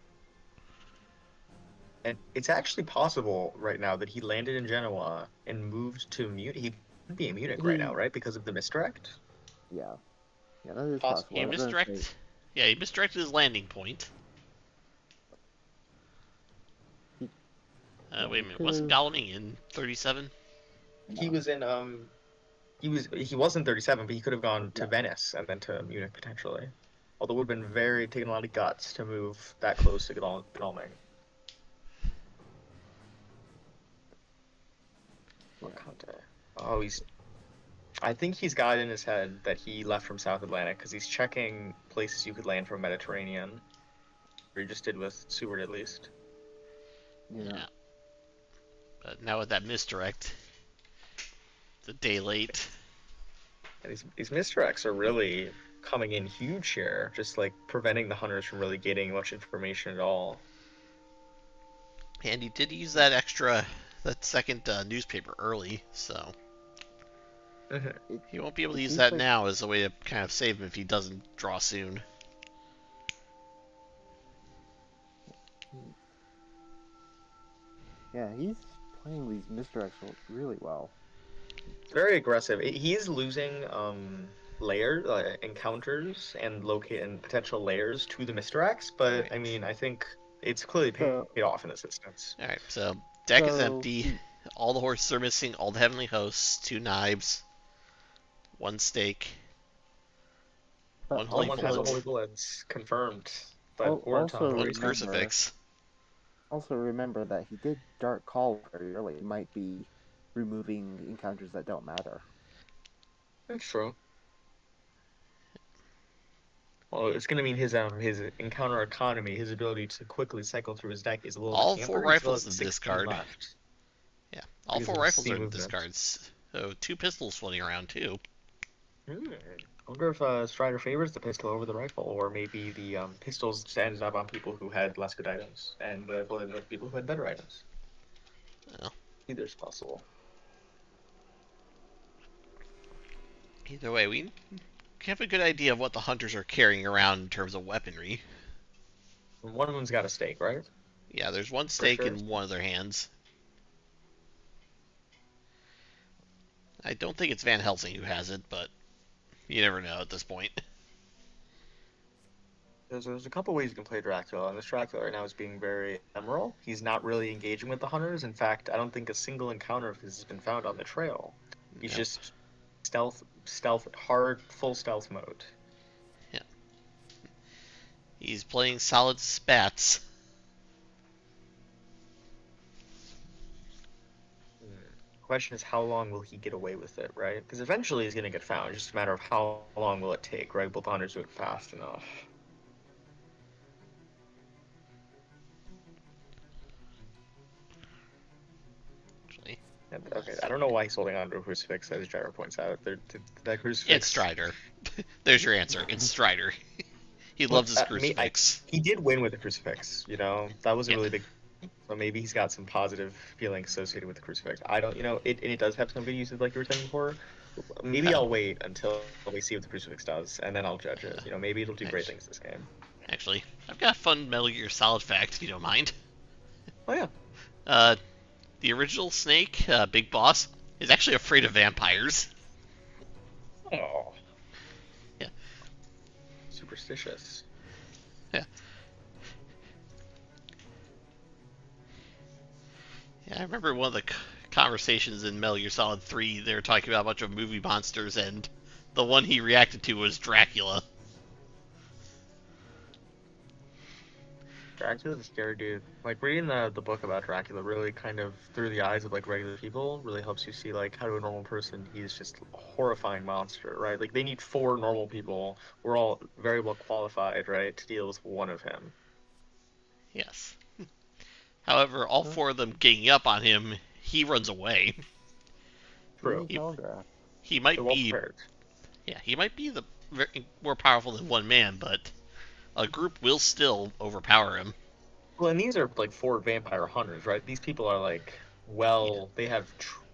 And it's actually possible right now that he landed in Genoa and moved to Munich. He could be in Munich right now, right? Because of the misdirect? Yeah. Yeah, that is possible. He misdirected his landing point. Wait a minute, wasn't Goleming in 37? He was in he wasn't 37, but he could have gone to Venice and then to Munich potentially. Although it would have been taken a lot of guts to move that close to Goleming. Oh, I think he's got in his head that he left from South Atlantic because he's checking places you could land from Mediterranean. Or he just did with Seward at least. Yeah. But now with that misdirect, it's a day late. And these misdirects are really coming in huge here, just like preventing the hunters from really getting much information at all. And he did use that second newspaper early, so he won't be able to use that now as a way to kind of save him if he doesn't draw soon. Yeah, he's playing these misdirects really well. Very aggressive. He's losing layers, encounters, and potential layers to the misdirects, but I mean, I think it's clearly paid off in this instance. Alright, so deck is empty. All the horses are missing, all the heavenly hosts, 2 knives, 1 stake, 1 holy Someone has a holy bullets confirmed. But also 1 crucifix. Also remember that he did Dark Call very early. It might be removing encounters that don't matter. That's true. Well, it's going to mean his encounter economy, his ability to quickly cycle through his deck is a little bit All 4 hampered. He still rifles has in 16 discard. left Yeah, all because 4 of his rifles C are in movement. discards. So 2 pistols floating around too. I wonder if Strider favors the pistol over the rifle, or maybe the pistols just ended up on people who had less good items, and the rifle ended up people who had better items. Well, Either's possible. either way, we have a good idea of what the hunters are carrying around in terms of weaponry. And one of them's got a stake, right? Yeah, there's one For stake sure. in one of their hands. I don't think it's Van Helsing who has it, but you never know at this point. There's a couple ways you can play Dracula, and this Dracula right now is being very ephemeral. He's not really engaging with the hunters. In fact, I don't think a single encounter of his has been found on the trail. He's No. just stealth, full stealth mode. Yeah. He's playing solid spats. Question is, how long will he get away with it, right? Because eventually he's going to get found. It's just a matter of how long will it take, right? Both hunters do it fast enough. Actually, Okay, I don't know why he's holding on to a crucifix, as Gyro points out. That crucifix. it's Strider. There's your answer. It's Strider. He loves his crucifix. He did win with the crucifix, that was a Yeah. really big. So maybe he's got some positive feelings associated with the crucifix. I don't, it does have some good uses, like you were saying before. Maybe I'll wait until we see what the crucifix does, and then I'll judge it. Maybe it'll do great things this game. Actually, I've got a fun Metal Gear Solid fact, if you don't mind. Oh yeah. The original Snake, Big Boss, is actually afraid of vampires. Oh. Yeah. Superstitious. Yeah. Yeah, I remember one of the conversations in Metal Gear Solid 3, they were talking about a bunch of movie monsters, and the one he reacted to was Dracula. Dracula's a scary dude. Like, reading the book about Dracula really kind of, through the eyes of, like, regular people, really helps you see, like, how to a normal person, he's just a horrifying monster, right? Like, they need 4 normal people. We're all very well qualified, right, to deal with one of him. Yes. However, all 4 of them ganging up on him, he runs away. True. He might They're well be... prepared. Yeah, he might be more powerful than one man, but a group will still overpower him. Well, and these are, like, 4 vampire hunters, right? These people are, like, they have,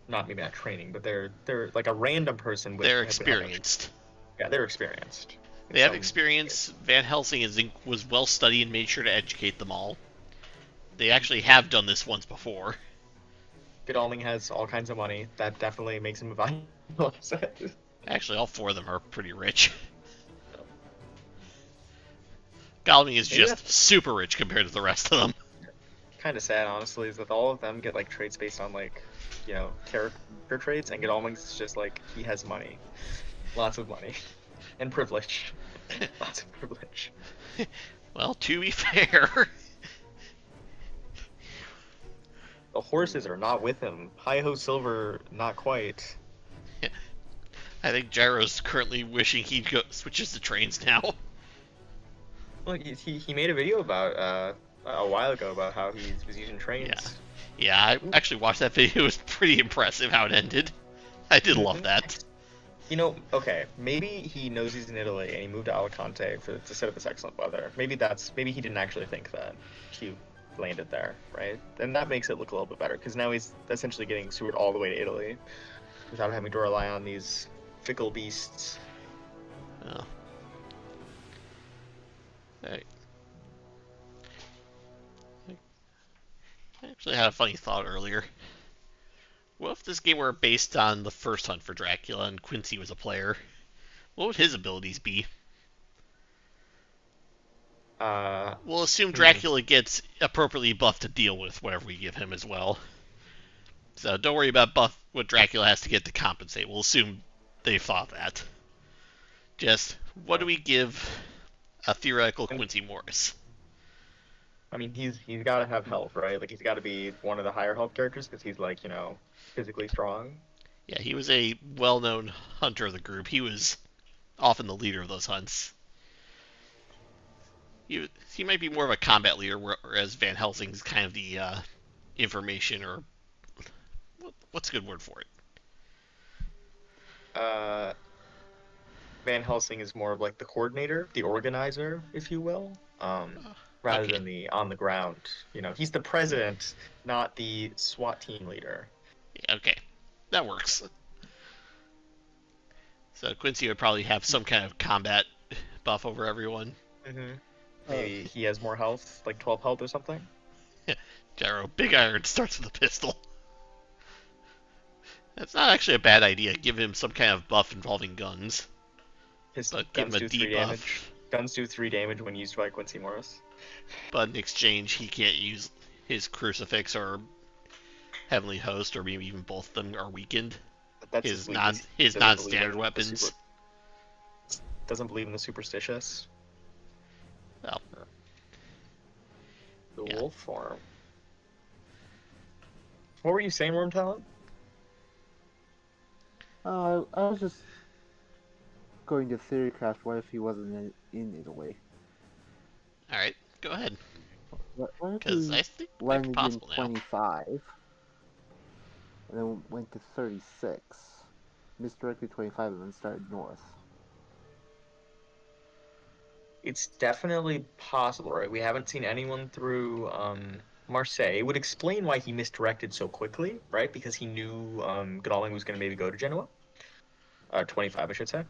not training, but they're like a random person with... They're experienced. Yeah, they're experienced. They have experience. Van Helsing was well studied and made sure to educate them all. They actually have done this once before. Godalming has all kinds of money. That definitely makes him a valuable asset. Actually, all 4 of them are pretty rich. Godalming is just super rich compared to the rest of them. Kind of sad, honestly, is that all of them get, like, traits based on, like, character traits, and Godalming's just, like, he has money. Lots of money. And privilege. Lots of privilege. Well, to be fair... The horses are not with him. Hi-Ho Silver, not quite. I think Gyro's currently wishing he'd switches to trains now. Look, he made a video about a while ago about how he was using trains. Yeah, I actually watched that video. It was pretty impressive how it ended. I did love that. Okay, maybe he knows he's in Italy and he moved to Alicante to set up this excellent weather. Maybe he didn't actually think that he landed there, right? And that makes it look a little bit better, because now he's essentially getting Seward all the way to Italy without having to rely on these fickle beasts. Oh. Hey. I actually had a funny thought earlier. What if this game were based on the first hunt for Dracula and Quincy was a player? What would his abilities be? We'll assume Dracula gets appropriately buffed to deal with whatever we give him as well. So don't worry about what Dracula has to get to compensate. We'll assume they've thought that. Just, what do we give a theoretical Quincy Morris? I mean, he's got to have health, right? Like, he's got to be one of the higher health characters, because he's, like, physically strong. Yeah, he was a well-known hunter of the group. He was often the leader of those hunts. he might be more of a combat leader, whereas Van Helsing's kind of the information, or what's a good word for it? Van Helsing is more of like the coordinator, the organizer, if you will, rather Okay. than the on the ground. He's the president, not the SWAT team leader. Yeah, okay, that works. So Quincy would probably have some kind of combat buff over everyone. Mm-hmm. Maybe he has more health, like 12 health or something. Gyro, Big Iron starts with a pistol. That's not actually a bad idea. Give him some kind of buff involving guns. His But give guns him a do 3 debuff. damage. Guns do 3 damage when used by Quincy Morris. But in exchange, he can't use his Crucifix or Heavenly Host, or maybe even both of them are weakened. But that's His doesn't non-standard believe in weapons. Doesn't believe in the superstitious. Well, The yeah. wolf form. What were you saying, Wyrmtalon? I was just going to theory craft. What if he wasn't in Italy? all right, go ahead. What if Because he I think it might be landed in possible now. 25 and then went to 36, misdirected 25, and then started north? It's definitely possible, right? We haven't seen anyone through Marseille. It would explain why he misdirected so quickly, right? Because he knew Godalming was going to maybe go to Genoa. 25, I should say.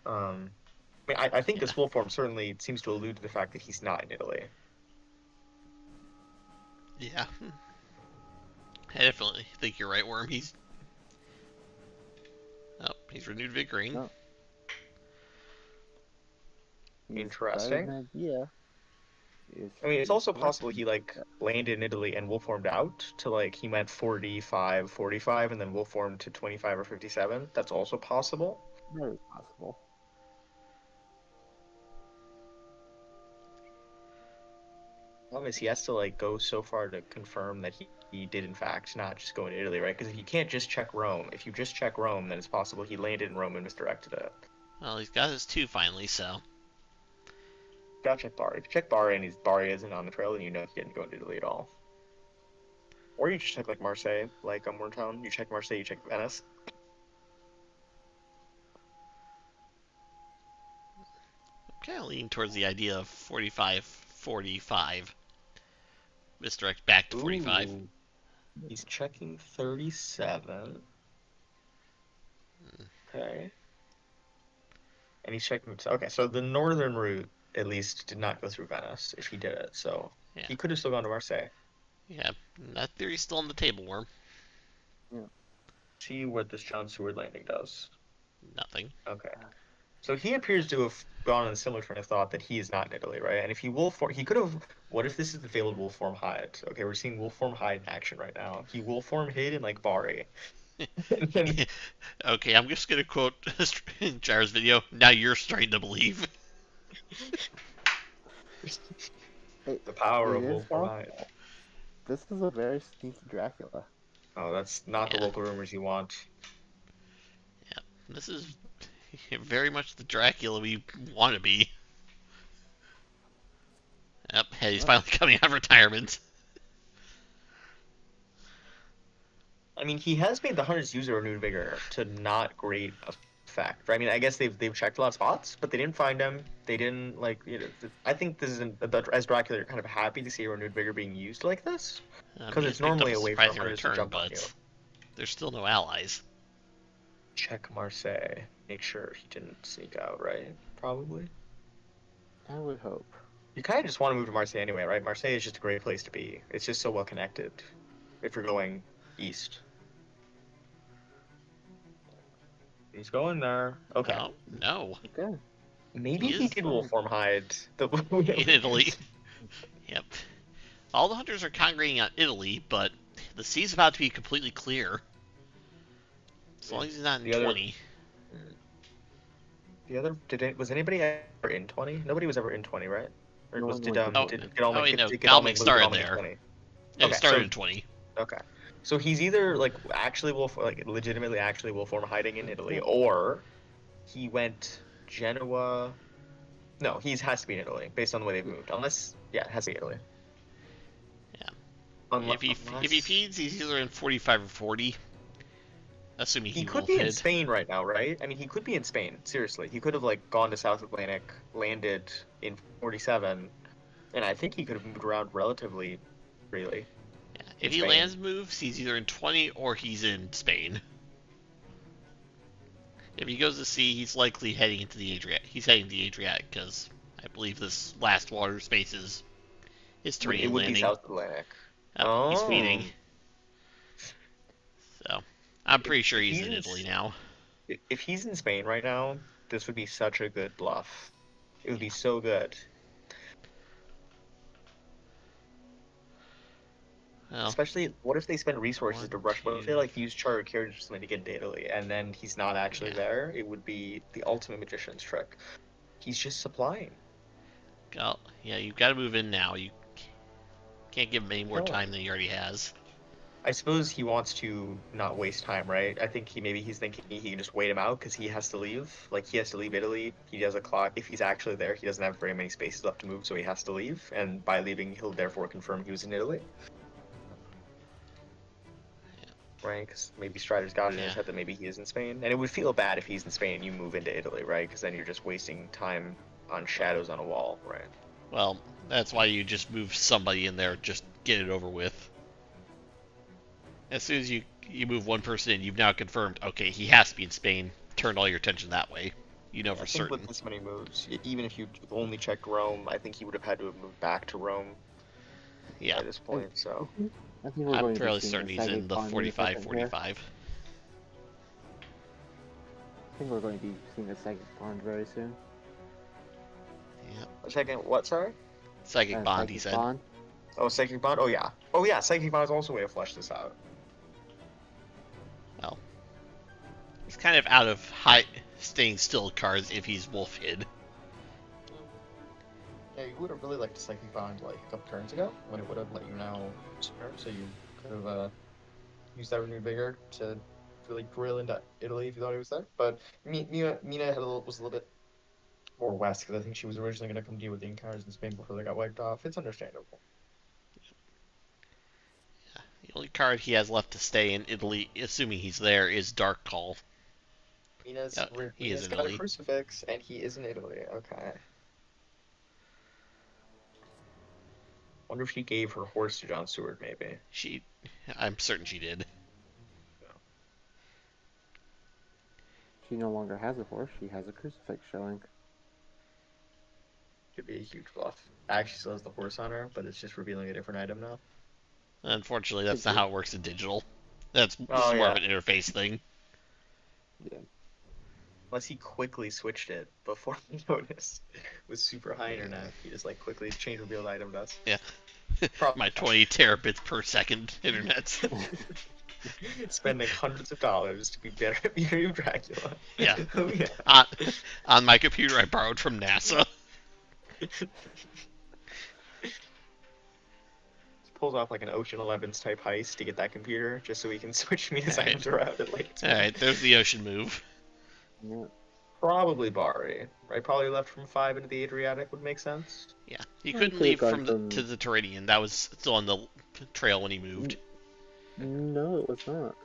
I think this wolf form certainly seems to allude to the fact that he's not in Italy. Yeah. I definitely think you're right, Worm. He's renewed vigoring. No. Interesting. Yeah. I mean, it's also possible he landed in Italy and wolf formed out to he went 45, 45, and then wolf formed to 25 or 57. That's also possible. Very possible. Problem is, he has to go so far to confirm that he did in fact not just go into Italy, right? Because if you can't just check Rome, if you just check Rome, then it's possible he landed in Rome and misdirected it. Well, he's got his 2 finally, so. Gotta check Bari. If you check Bari and Bari isn't on the trail, then you know he didn't go into Italy at all. Or you just check Marseille, Wyrmtalon. You check Marseille, you check Venice. I'm kind of leaning towards the idea of 45, 45. Misdirect back to 45. Ooh. He's checking 37. Okay. And he's checking. Okay, so the northern route, at least, did not go through Venice if he did it. So Yeah. he could have still gone to Marseille. Yeah, that theory's still on the table, Worm. Yeah. See what this John Seward landing does. Nothing. Okay. So he appears to have gone on a similar train of thought that he is not in Italy, right? And if he wolf form, he could have. What if this is the failed wolf form hide? Okay, we're seeing wolf form hide in action right now. He wolf form hid in Bari. And then, Okay, I'm just gonna quote Gyro's video. Now you're starting to believe. the power It of is wolf form possible. hide. This is a very sneaky Dracula. Oh, that's not the Yeah. local rumors you want. This is very much the Dracula we want to be. Yep, he's finally coming out of retirement. I mean, he has made the Hunters use a renewed vigor to not great effect. Right? I mean, I guess they've checked a lot of spots, but they didn't find him. They didn't I think this is as Dracula, you're kind of happy to see a renewed vigor being used like this because it's normally a way for Hunters to jump on you. There's still no allies. Check Marseille. Make sure he didn't sneak out, right? Probably. I would hope. You kind of just want to move to Marseille anyway, right? Marseille is just a great place to be. It's just so well connected if you're going east. He's going there. Okay. Oh, no. Okay. Maybe He he is did wolf form hide. In Italy. Yep. All the hunters are congregating on Italy, but the sea's about to be completely clear. As long as he's not in 20. Was anybody ever in 20? Nobody was ever in 20, right? Or No was one did was in um 20. did Godalming wait, no, did Godalming started Godalming in there. 20? Yeah, Okay, it started so- in 20. Okay. So he's either actually legitimately actually wolf form hiding in Italy, or he went Genoa, No, he has to be in Italy based on the way they've moved. Unless, yeah, it has to be Italy. Yeah. Unless, If he feeds, he's either in 45 or 40. Assuming he he could be in wolfed. Spain right now, right? I mean, he could be in Spain. Seriously, he could have like gone to South Atlantic, landed in 47, and I think he could have moved around relatively freely. Yeah. In If he Spain. lands moves, he's either in 20 or he's in Spain. If he goes to sea, he's likely heading into the Adriatic. He's heading to the Adriatic because I believe this last water space is his It terrain would be landing. South Atlantic. He's Oh. feeding. So I'm pretty sure If he's he's in in Italy now. If he's in Spain right now, this would be such a good bluff. It would be so good. Well, Especially, what if they spend resources to rush? What if they two. like use charter carriage or something to get into Italy, and then he's not actually Yeah. there? It would be the ultimate magician's trick. He's just supplying. Yeah, you've got to move in now. You can't give him any more No. time than he already has. I suppose he wants to not waste time, right? I think he's thinking he can just wait him out because he has to leave. Like he has to leave Italy. He has a clock. If he's actually there, he doesn't have very many spaces left to move, so he has to leave. And by leaving, he'll therefore confirm he was in Italy. Right? Because maybe Strider's got it in his head that maybe he is in Spain. And it would feel bad if he's in Spain and you move into Italy, right? Because then you're just wasting time on shadows on a wall, right? Well, that's why you just move somebody in there. Just get it over with. As soon as you move one person in, you've now confirmed, okay, he has to be in Spain. Turn all your attention that way. You know for certain. With this many moves, even if you only checked Rome, I think he would have had to have moved back to Rome Yeah. at this point, so... I think we're I'm going fairly to be certain seeing he's a in the psychic bond 45, second here. 45. I think we're going to be seeing a psychic bond very soon. Yep. A second, what, sorry? Psychic bond, he Psychic said. bond. Oh, Psychic Bond? Oh, yeah. Oh, yeah, Psychic Bond is also a way to flesh this out. Well, he's kind of out of high staying still cards if he's wolf hid. Yeah, you would have really liked Psychic Bond like a couple turns ago, when it would have let you know sooner, so you could have used that renewed vigor to really drill into Italy if you thought he was there. But Mina had was a little bit more west, because I think she was originally going to come deal with the encounters in Spain before they got wiped off. It's understandable. The only card he has left to stay in Italy, assuming he's there, is Dark Call. Mina's he is in got Italy. a crucifix, and he is in Italy. Okay. Wonder if she gave her horse to John Stewart, maybe. I'm certain she did. She no longer has a horse, she has a crucifix showing. Could be a huge bluff. Actually still has the horse on her, but it's just revealing a different item now. Unfortunately, that's not how it works in digital. This is more of an interface thing. Yeah. Unless he quickly switched it before we noticed. With super high internet, he just like quickly changed revealed item to us. Yeah. Probably My 20 terabits per second internet. Spending hundreds of dollars to be better at beating Dracula. Yeah. Oh yeah. On my computer I borrowed from NASA. Pulls off like an Ocean 11's type heist to get that computer, just so he can switch Mina's Alright. items around at late. Alright, there's the ocean move. Yeah. Probably Bari, right? Probably left from 5 into the Adriatic would make sense. Yeah, he Well, couldn't could've leave gone to the Terranian. That was still on the trail when he moved. No, it was not.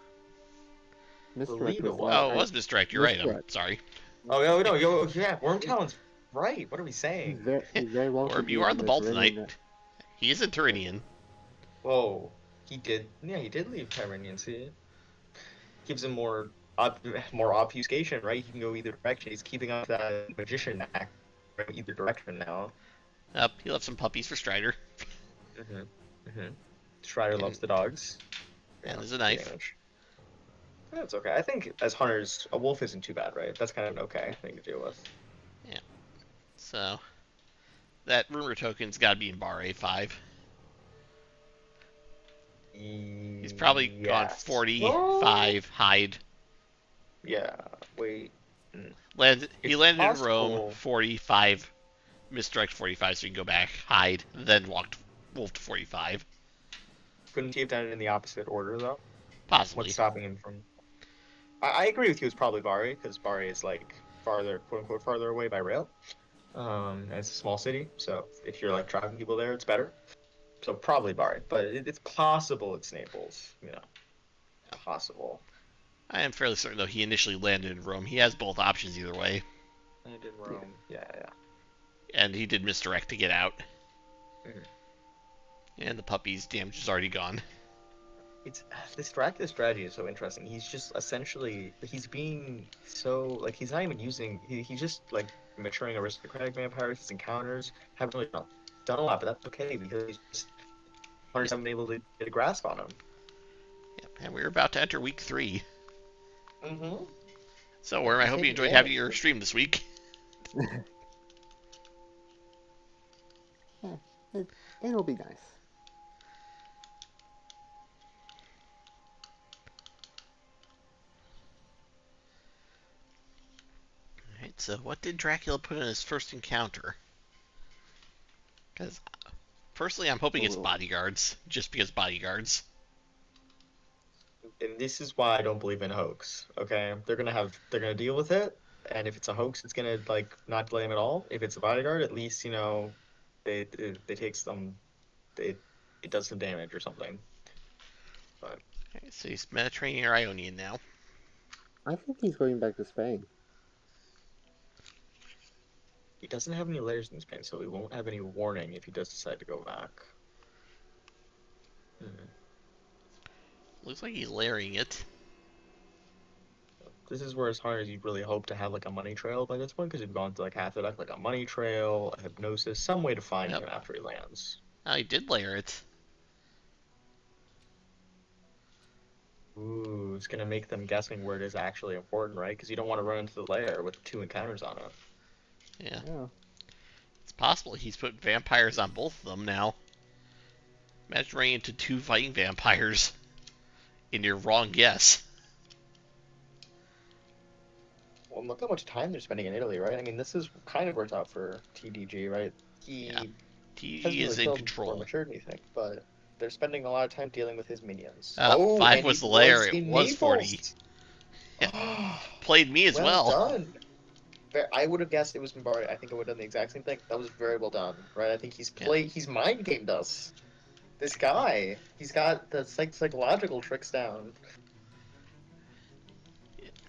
Misdirect Believe was it last, Oh, it right? was misdirect. You're right. I'm Misdirect. sorry. Oh no, yeah, Wyrmtalon's right. What are we saying? He's very well. Or you are on the ball tonight. He is a Terranian. Whoa, he did leave Tyranian. See, gives him more obfuscation, right? He can go either direction. He's keeping up that magician act, right? Either direction now. He left some puppies for Strider. Strider loves the dogs. And there's a knife. Damage. That's okay. I think as hunters, a wolf isn't too bad, right? That's kind of an okay thing to deal with. So, that rumor token's got to be in bar A5. He's probably gone 45 hide. Yeah, wait. He landed possible. in Rome 45, misdirect 45, so you can go back, hide, then wolf to 45. Couldn't he have done it in the opposite order, though? Possibly. What's stopping him from... I agree with you, it's probably Bari, because Bari is, like, farther, quote-unquote, farther away by rail. And it's a small city, so if you're like driving people there, it's better. So probably Bari, but it's possible it's Naples. Possible. I am fairly certain, though, he initially landed in Rome. He has both options either way. And in Yeah. Rome, yeah. And he did misdirect to get out. Mhm. And the puppy's damage is already gone. It's this Dracula strategy is so interesting. He's just essentially he's being so like he's not even using he's just like maturing aristocratic vampires. His encounters haven't really done a lot, but that's okay because he's just hunters haven't been able to get a grasp on him. Yep. And we're about to enter week 3. Mm-hmm. So, Worm, I hope you enjoyed having your stream this week. Yeah, it'll be nice. Alright, so what did Dracula put in his first encounter? Because, personally, I'm hoping it's bodyguards, just because bodyguards. And this is why I don't believe in hoax. Okay, they're gonna deal with it, and if it's a hoax, it's gonna like not delay them at all. If it's a bodyguard, at least they take some it does some damage or something. But Okay, so he's Mediterranean or Ionian now. I think he's going back to Spain. he doesn't have any layers in his paint, so he won't have any warning if he does decide to go back. Looks like he's layering it. This is where, as hard as you really hope to have like a money trail by this point, because you've gone to like half the deck, like a money trail, a hypnosis, some way to find him after he lands. Oh, he did layer it. Ooh, it's gonna make them guessing where it is actually important, right? Because you don't want to run into the lair with 2 encounters on it. Yeah. Yeah. It's possible he's put vampires on both of them now. Imagine running into 2 fighting vampires in your wrong guess. Well, look how much time they're spending in Italy, right? I mean, this is kind of worked out for TDG, right? He TDG hasn't is really in killed or control. matured anything, but they're spending a lot of time dealing with his minions. 5 was the layer. It was 40. Yeah. Played me as well. Done. I would have guessed it was Mbari. I think I would have done the exact same thing. That was very well done, right? I think he's mind gamed us. This guy, he's got the psychological tricks down.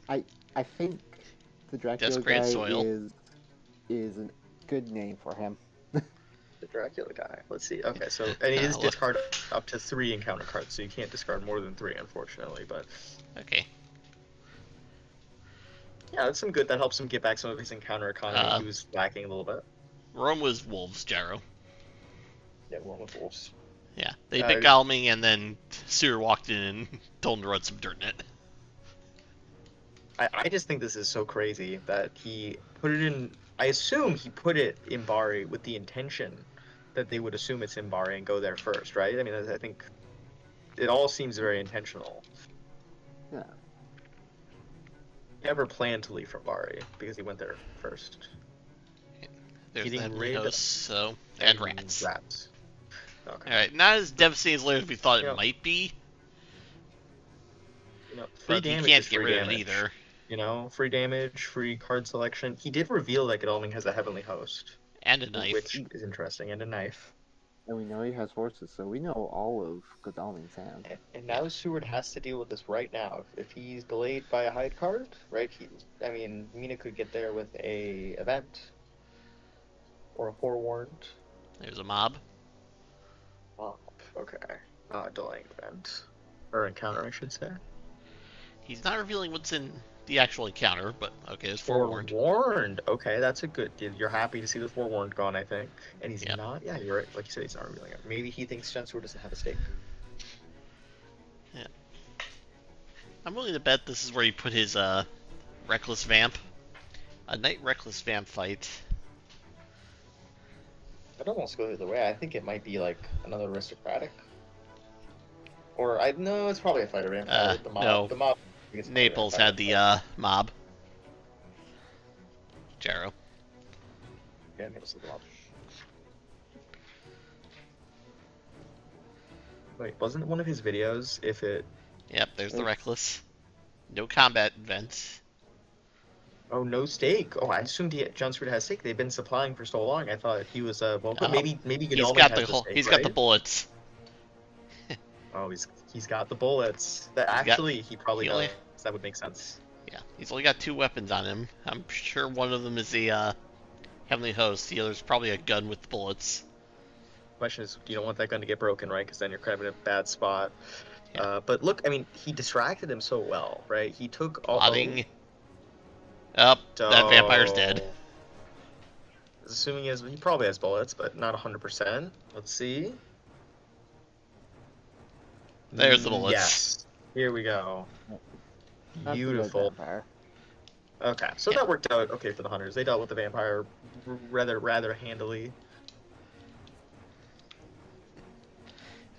I think the Dracula Desecrated guy soil. is a good name for him. The Dracula guy. Let's see. Okay, so and he is discard up to 3 encounter cards, so you can't discard more than 3, unfortunately. But okay. Yeah, that's some good. That helps him get back some of his encounter economy. He was lacking a little bit. Rome was wolves, Gyro. Yeah, Rome with wolves. Yeah, they picked Galming, and then Sewer walked in and told him to run some dirt in it. I just think this is so crazy that he put it in. I assume he put it in Bari with the intention that they would assume it's in Bari and go there first, right? I mean, I think it all seems very intentional. Yeah. He never planned to leave from Bari because he went there first. There's the heavenly hosts, so and rats. Rats. Okay. All right, not as devastating as layers we thought it might be. Free but damage you can't is get free rid damage. of it either. Free damage, free card selection. He did reveal that Godalming has a heavenly host. And a knife. Which is interesting, and a knife. And we know he has horses, so we know all of Godalming's hand. And now Seward has to deal with this right now. If he's delayed by a hide card, right? Mina could get there with a event. Or a forewarned. There's a mob. Mob, okay. Delaying event. Or encounter, I should say. He's not revealing what's in the actual encounter, but okay, it's forewarned. Forewarned. Okay, that's a good. You're happy to see the forewarned gone, I think. And he's not. Yeah, you're right. Like you said, he's not revealing it. Maybe he thinks Jensor doesn't have a stake. Yeah. I'm willing to bet this is where he put his reckless vamp. A knight reckless vamp fight. I'd almost go the other way. I think it might be like another aristocratic. Or no, it's probably a fighter vamp. The mob. No. The mob. Naples had the mob. Gyro. Yeah, Naples had the mob. Wait, wasn't one of his videos if it... Yep, there's the reckless. No combat events. Oh, no steak. Oh, I assumed John Scruder has steak. They've been supplying for so long. I thought he was well, but Oh, maybe he's Godalming got the has the whole. steak, He's got the right? bullets. Oh, he's got the bullets. That He's got. actually he probably He only. does. That would make sense. Yeah, he's only got 2 weapons on him. I'm sure one of them is the Heavenly Host. The other's probably a gun with bullets. Question is, you don't want that gun to get broken, right? Because then you're kind of in a bad spot. Yeah. But look, I mean, he distracted him so well, right? He took all. Plotting. Up, that vampire's dead. Assuming he probably has bullets, but not 100%. Let's see. There's the bullets. Yes. Here we go. That's a good Beautiful. vampire. Okay, so Yeah. that worked out okay for the hunters. They dealt with the vampire rather handily.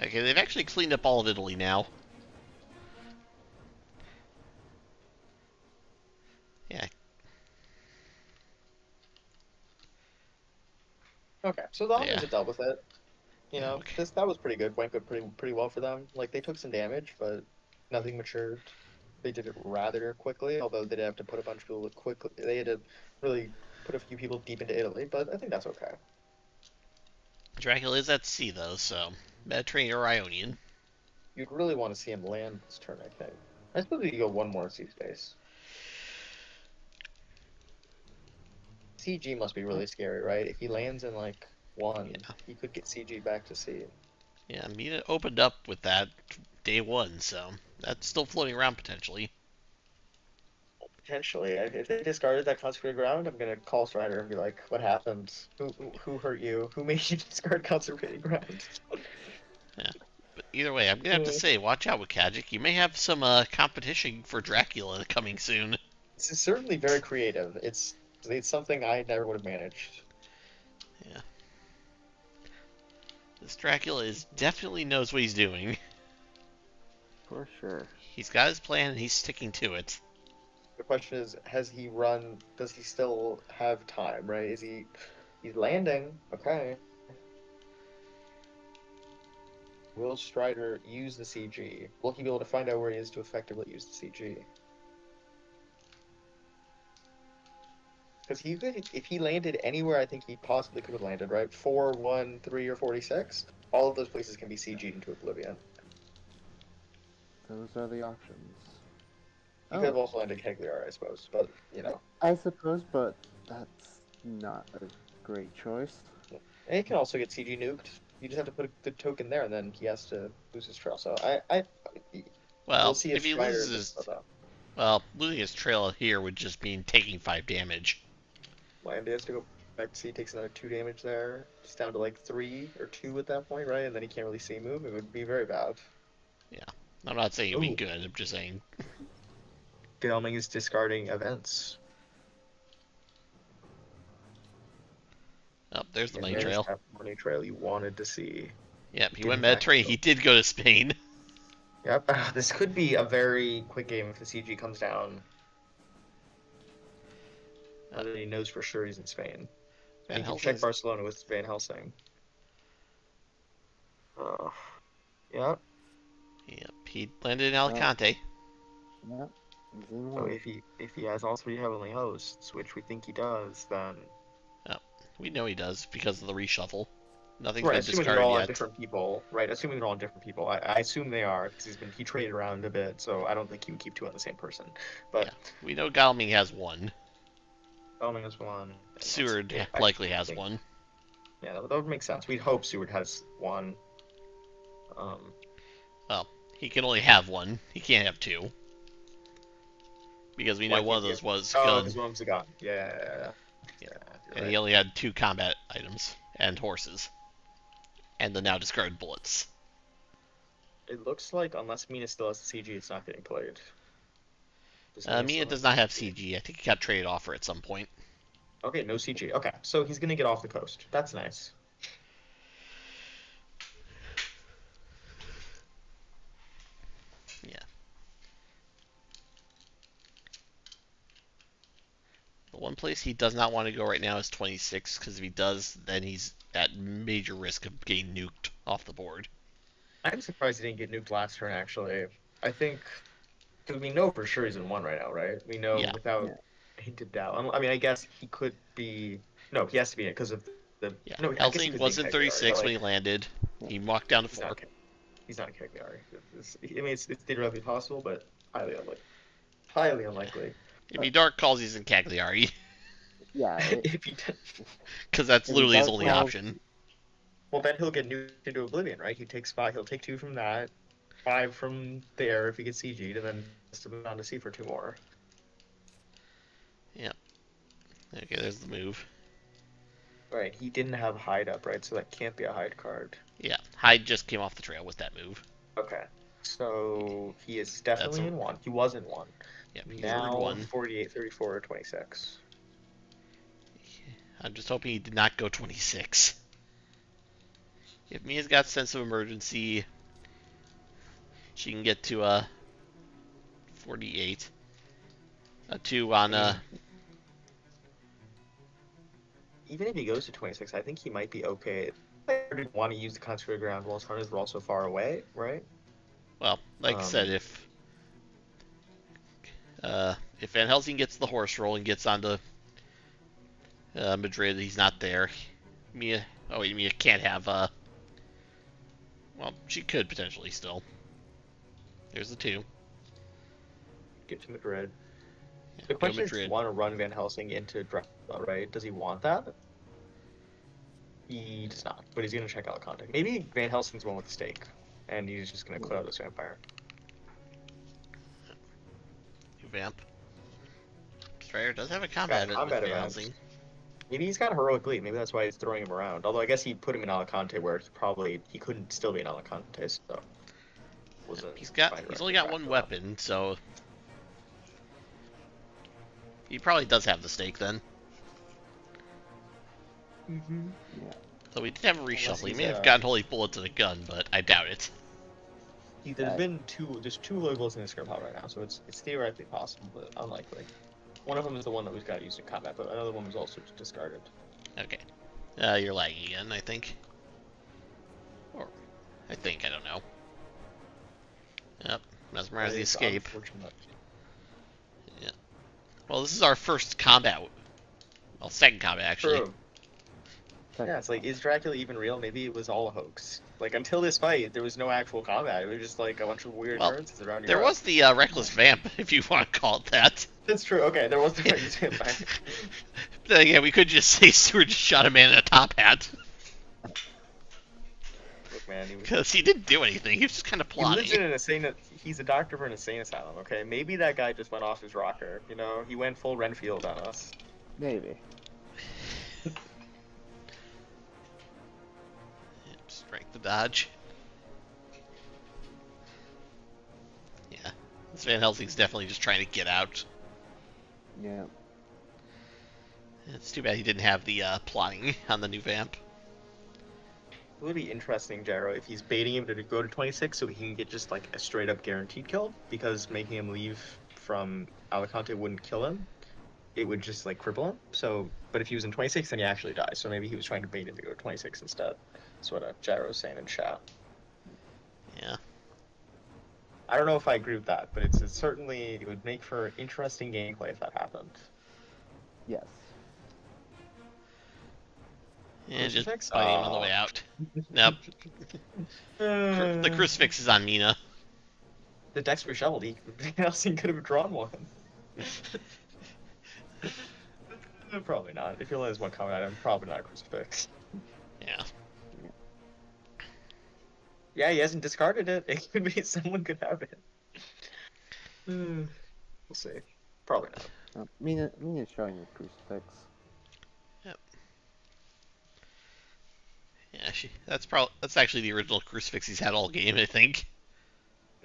Okay, they've actually cleaned up all of Italy now. Yeah. Okay, so the hunters Yeah. have dealt with it. You Yeah, know, okay. that was pretty good. Went good pretty well for them. Like they took some damage, but nothing matured. They did it rather quickly, although they did have to put a bunch of people quickly. They had to really put a few people deep into Italy, but I think that's okay. Dracula is at sea, though, so Mediterranean or Ionian. You'd really want to see him land this turn, I think. I suppose you could go one more sea space. CG must be really scary, right? If he lands in like one, Yeah. he could get CG back to sea. Yeah, Mina opened up with that day 1, so that's still floating around potentially. Potentially, if they discarded that consecrated ground, I'm gonna call Strider and be like, "What happened? Who hurt you? Who made you discard consecrated ground?" Yeah. But either way, I'm gonna have to say, watch out with Kajic. You may have some competition for Dracula coming soon. This is certainly very creative. It's something I never would have managed. Yeah. This Dracula definitely knows what he's doing. For sure. He's got his plan and he's sticking to it. The question is, has he run? Does he still have time? Right? He's landing. Okay. Will Strider use the CG? Will he be able to find out where he is to effectively use the CG? Because he could, if he landed anywhere, I think he possibly could have landed, right? 4, 1, 3, or 46. All of those places can be CG'd into oblivion. Those are the options. He could have also landed Cagliari, I suppose, but you know. I suppose, but that's not a great choice. And he can also get CG nuked. You just have to put the token there, and then he has to lose his trail. So Well, we'll see if he Strider loses losing his trail here would just mean taking 5 damage. Land has to go back to sea, takes another 2 damage there. It's down to like 3 or 2 at that point, right? And then he can't really see move. It would be very bad. Yeah. I'm not saying it'd be Ooh. good, I'm just saying. Godalming is discarding events. Oh, there's the And money there's trail. that money trail you wanted to see. Yep, he Didn't went Mediterranean. go. He did go to Spain. Yep. This could be a very quick game if the CG comes down. Now that he knows for sure he's in Spain. And he can check Barcelona with Van Helsing. Yep. Yep, he landed in Alicante. Yep. He's in So one. if he has all 3 heavenly hosts, which we think he does, then We know he does because of the reshuffle. Nothing's right, been assuming they're discarded all on yet. different people, right? Assuming they're all on different people, I assume they are because he traded around a bit, so I don't think he would keep 2 on the same person. But Yeah, we know Galming has 1. Bellman has 1. Seward I likely has think- 1. Yeah, that would make sense. We'd hope Seward has 1. Well, he can only have 1. He can't have 2. Because we know one of those was oh, gun. because one was a gun. Yeah. And he only had 2 combat items and horses. And the now discarded bullets. It looks like unless Mina still has the CG, it's not getting played. Mina does not have CG. I think he got traded off her at some point. Okay, no CG. Okay, so he's gonna get off the coast. That's nice. Yeah. The one place he does not want to go right now is 26, because if he does, then he's at major risk of getting nuked off the board. I'm surprised he didn't get nuked last turn, actually. I think, because we know for sure he's in 1 right now, right? We know without hinted doubt. I mean, I guess he could be. No, he has to be in it because of the. Yeah, No, I guess he Helsing could be in was in Cagliari, but 36 when like he landed. He walked down to he's 4. not. He's not Cagliari. I mean, it's theoretically possible, but highly unlikely. Highly unlikely. If he dark calls, he's in Cagliari. Yeah, If he Because that's if he literally his dark only calls, option. well, then he'll get nuked into oblivion, right? He takes 5. He'll take 2 from that, 5 from there if he gets CG'd, and then move on to C for 2 more. Yep. Okay, there's the move. Right. He didn't have hide up, right? So that can't be a hide card. Yeah, Hyde just came off the trail with that move. Okay. So he is That's definitely a- in 1. He was in 1. Yep, he's Now Route 1. 48, 34, 26. I'm just hoping he did not go 26. If Mia's got sense of emergency, she can get to 48. A 2 on Even if he goes to 26, I think he might be okay. I didn't want to use the consecrated ground while his hunters were also far away, right? well, like I said, if Van Helsing gets the horse roll and gets onto Madrid, he's not there. Mia can't have well, she could potentially still. There's the 2. Get to Madrid. Yeah, The go question is, does Madrid. he want to run Van Helsing into Dracula, right? Does he want that? He does not, but he's going to check Alicante. Maybe Van Helsing's the one with the stake, and he's just going to clear out this vampire. Vamp. Strider does have a combat with combat Van event. Helsing. Maybe he's got heroic lead. Maybe that's why he's throwing him around. Although I guess he put him in Alicante where he couldn't still be in Alicante. So He's only got 1 weapon, so he probably does have the stake then. Mm-hmm. yeah. So he did have a reshuffle. He he's may have gotten holy bullets in a gun, but I doubt it. There's 2 Logos in the script right now, so it's theoretically possible, but unlikely. One of them is the one that we've got used in combat, but another one was also discarded. Okay. You're lagging again, I think. Or, I don't know. Yep, mesmerize the escape. Unfortunate. Yeah. Well, this is our first combat. Well, second combat, actually. True. Yeah, it's like, is Dracula even real? Maybe it was all a hoax. Like, until this fight, there was no actual combat. It was just like a bunch of weird occurrences around There Europe. was the Reckless Vamp, if you want to call it that. That's true. Okay, there was the Reckless Vamp. Then again, we could just say Stewart just shot a man in a top hat. Look, man, Because he didn't do anything. He was just kind of he plotting. lives in an insane. He's a doctor for an insane asylum. Okay, maybe that guy just went off his rocker. You know, he went full Renfield on us. Maybe. Strike the dodge. Yeah. This Van Helsing's definitely just trying to get out. Yeah. It's too bad he didn't have the plotting on the new vamp. It would be interesting, Gyro, if he's baiting him to go to 26 so he can get just like a straight up guaranteed kill, because making him leave from Alicante wouldn't kill him. It would just like cripple him. So, but if he was in 26, then he actually dies. So maybe he was trying to bait him to go to 26 instead. That's what Gyro was saying in chat. Yeah. I don't know if I agree with that, but it's certainly, it would make for interesting gameplay if that happened. Yes. Yeah, just Crucifix? fight him on the way out. Nope. The crucifix is on Mina. The deck's reshuffled. Helsing could have drawn one. Probably not. If you only has one common item, probably not a crucifix. Yeah. Yeah, he hasn't discarded it. It could be someone could have it. We'll see. Probably not. Mina's showing the crucifix. Yep. Yeah, that's actually the original crucifix he's had all game, I think.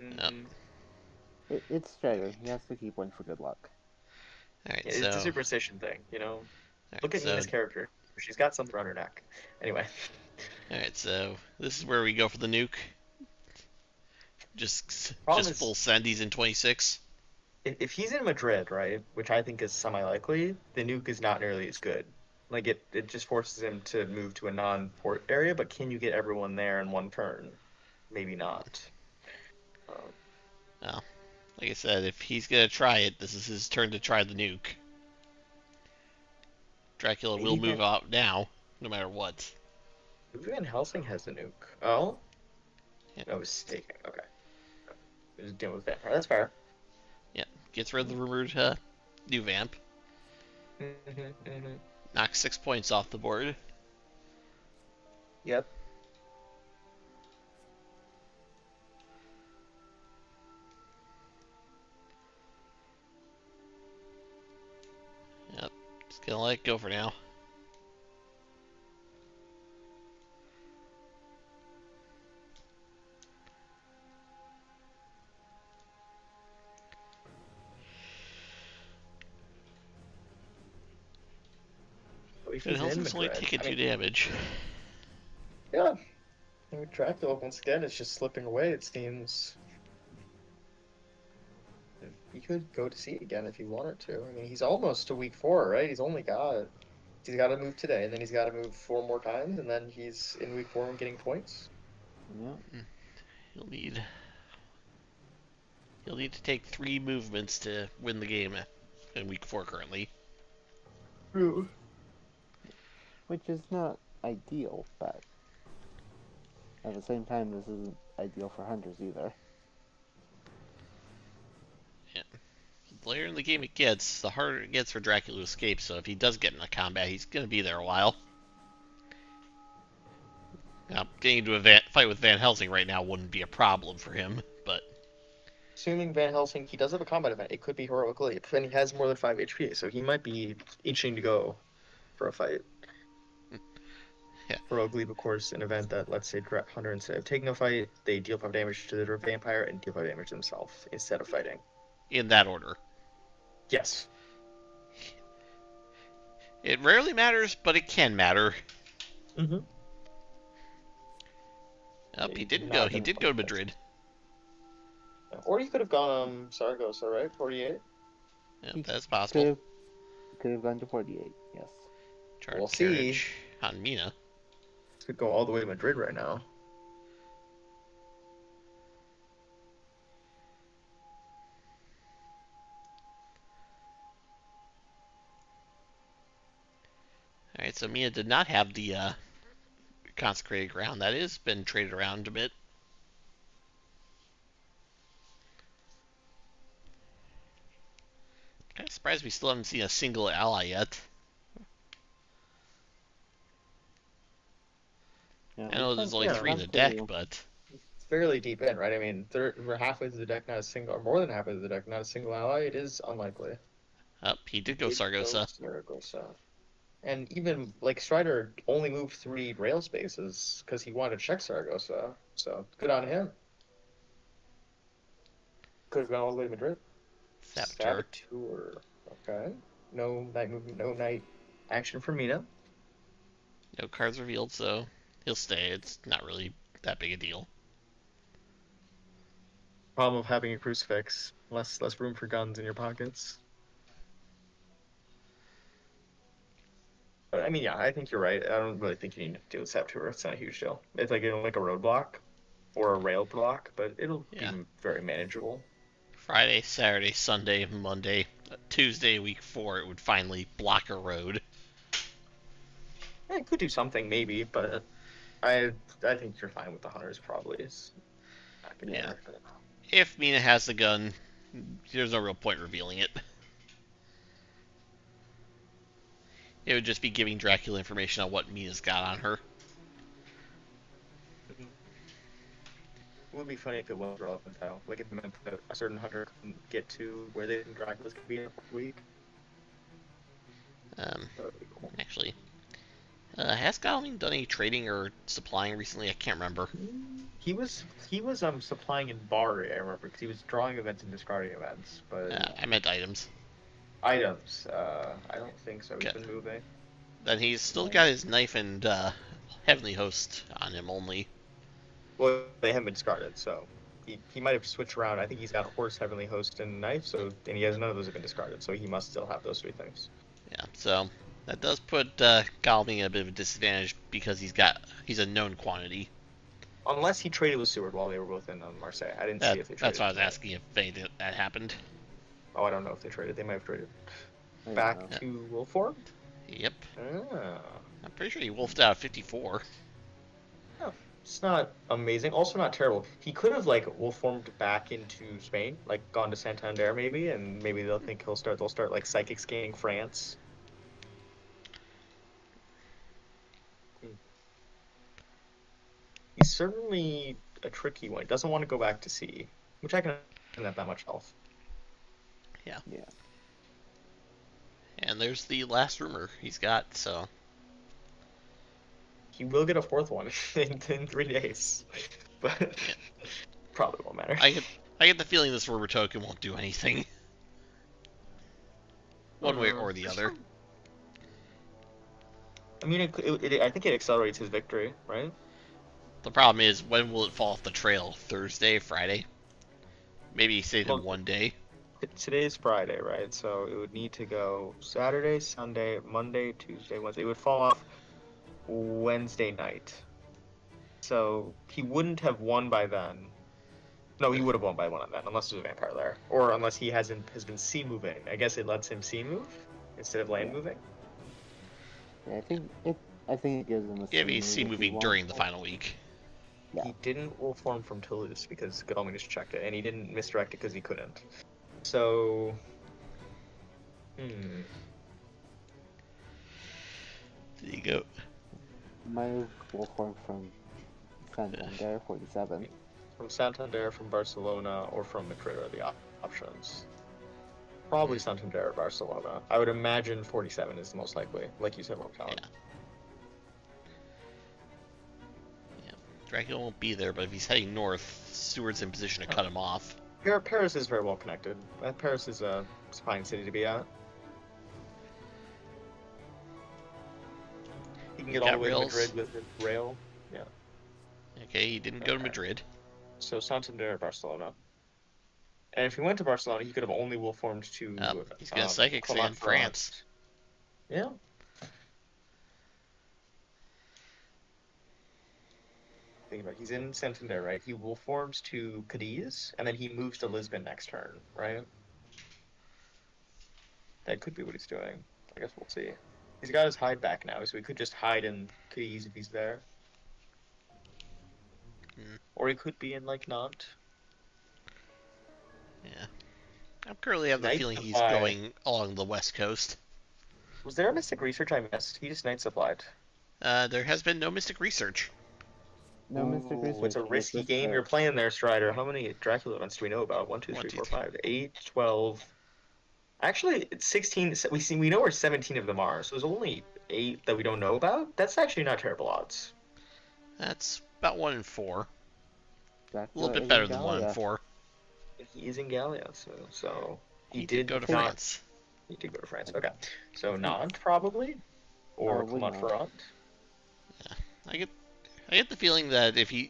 Mm-hmm. It's Strider. He has to keep one for good luck. Alright, Yeah, it's a superstition thing, you know? Look at so, Nina's character. She's got something around her neck. Anyway. Alright, so this is where we go for the nuke. Just Problem is- full send, he's in 26. If he's in Madrid, right, which I think is semi-likely, the nuke is not nearly as good. Like, it just forces him to move to a non-port area, but can you get everyone there in one turn? Maybe not. Well, like I said, if he's gonna try it, this is his turn to try the nuke. Dracula will move out now, no matter what. Van Helsing has the nuke. Oh? Yeah. No, mistaken. Okay. It was dealing with Vampire. That's fair. Yeah, gets rid of the rumored new vamp. Knocks 6 points off the board. Yep. Yep, just gonna let it go for now. Van Helsing's only taking 2 damage. Yeah. I mean, Dracula, once again, is just slipping away, it seems. He could go to sea again if he wanted to. I mean, he's almost to week 4, right? He's got to move today, and then he's got to move 4 more times, and then he's in week 4 and getting points. Yeah. He'll need to take 3 movements to win the game in week 4 currently. True. Which is not ideal, but at the same time, this isn't ideal for hunters either. Yeah. The later in the game it gets, the harder it gets for Dracula to escape, so if he does get into combat, he's going to be there a while. Now, getting into a fight with Van Helsing right now wouldn't be a problem for him, but... Assuming Van Helsing, he does have a combat event. It could be Heroic Leap, and he has more than 5 HP, so he might be itching to go for a fight. Yeah. Heroic Leap, of course, an event that, let's say, Hunter, instead of taking a fight, they deal 5 damage to the vampire and deal 5 damage to themselves instead of fighting. In that order. Yes. It rarely matters, but it can matter. Mm-hmm. Oh, he didn't go. He did go to Madrid. Or he could have gone Saragossa, right? 48? Yeah, that's possible. Could have gone to 48, yes. Charge We'll see. On Mina. Could go all the way to Madrid right now. Alright, so Mina did not have the consecrated ground. That has been traded around a bit. Kind of surprised we still haven't seen a single ally yet. Yeah, I know there's only 3 in the deck, but... It's fairly deep in, right? I mean, we're halfway through the deck, not a single, or more than halfway through the deck, not a single ally. It is unlikely. He did go Saragossa. And even, like, Strider only moved 3 rail spaces because he wanted to check Saragossa. So, good on him. Could have gone all the way to Madrid. Saboteur. Okay. No night movement, no night action for Mina. No cards revealed, so he'll stay. It's not really that big a deal. Problem of having a crucifix. Less room for guns in your pockets. But, I mean, yeah, I think you're right. I don't really think you need to deal with Saboteur. It's not a huge deal. It's like a roadblock or a rail block, but it'll be very manageable. Friday, Saturday, Sunday, Monday, Tuesday, week 4, it would finally block a road. Yeah, it could do something, maybe, but I think you're fine with the hunters, probably. Yeah. If Mina has the gun, there's no real point revealing it. It would just be giving Dracula information on what Mina's got on her. It would be funny if it was relevant, though. Like, if it meant that a certain hunter couldn't get to where they think Dracula's going to be in a week. That would be cool. Actually, has Godalming done any trading or supplying recently? I can't remember. He was supplying in Bari, I remember, because he was drawing events and discarding events. But I meant items. Items, I don't think so. He's been moving. Then he's still got his knife and Heavenly Host on him only. Well, they haven't been discarded, so he might have switched around. I think he's got Horse, Heavenly Host, and Knife, and he has none of those have been discarded, so he must still have those 3 things. Yeah, so that does put Godalming at a bit of a disadvantage because he's a known quantity. Unless he traded with Seward while they were both in Marseille. I didn't see if they traded. That's why I was asking if that happened. Oh, I don't know if they traded. They might have traded back to Wolford. Yep. Ah. I'm pretty sure he wolfed out 54. Oh, it's not amazing. Also not terrible. He could have like wolf formed back into Spain, like gone to Santander maybe, and maybe they'll think they'll start like psychic scanning France. Hmm. He's certainly a tricky one. He doesn't want to go back to sea, which I can have that much health. Yeah. Yeah. And there's the last rumor he's got, so. He will get a fourth one in 3 days, but Yeah. probably won't matter. I get the feeling this rumor token won't do anything. One way or the other. I mean, I think it accelerates his victory, right? The problem is, when will it fall off the trail? Thursday, Friday? Maybe save him one day. Today's Friday, right? So it would need to go Saturday, Sunday, Monday, Tuesday, Wednesday. It would fall off Wednesday night. So he wouldn't have won by then. No, he would have won by one on then, unless there's a vampire there, or unless he has been sea moving. I guess it lets him sea move instead of land moving. Yeah, I think it gives him a Yeah, he's sea sea move if he moving wants. during the final week. Yeah. He didn't wolf form from Toulouse because Godalming just checked it, and he didn't misdirect it because he couldn't. So, There you go. My wolf form from Santander 47. from Santander, from Barcelona, or from Madrid are the options. Probably Santander or Barcelona. I would imagine 47 is the most likely, like you said, Wyrmtalon. Yeah. Dracula won't be there, but if he's heading north, Seward's in position to cut him off. Paris is very well connected. Paris is a fine city to be at. You can get all the way to Madrid with rail. Yeah. Okay, he didn't go to Madrid. So Santander or Barcelona. And if he went to Barcelona, he could have only wolf formed to. He's got psychics in France. Yeah. Think about it. He's in Santander, right? He wolf forms to Cadiz, and then he moves to Lisbon next turn, right? That could be what he's doing. I guess we'll see. He's got his hide back now, so he could just hide in Cadiz if he's there. Or he could be in, like, Nantes. Yeah. I currently have the feeling he's going along the west coast. Was there a Mystic Research I missed? He just night supplied. There has been no Mystic Research. No Mystic Research. It's a risky game you're playing there, Strider. How many Dracula events do we know about? 1, 2, 3, 4, 5, 8, 12. Actually, it's 16. We know where 17 of them are, so there's only 8 that we don't know about. That's actually not terrible odds. That's about 1 in 4. Dracula A little bit better than 1 in 4. He is in Gallia, so he did go to France. He did go to France. Okay, so Nantes probably, or Clermont-Ferrand. Yeah, I get the feeling that if he's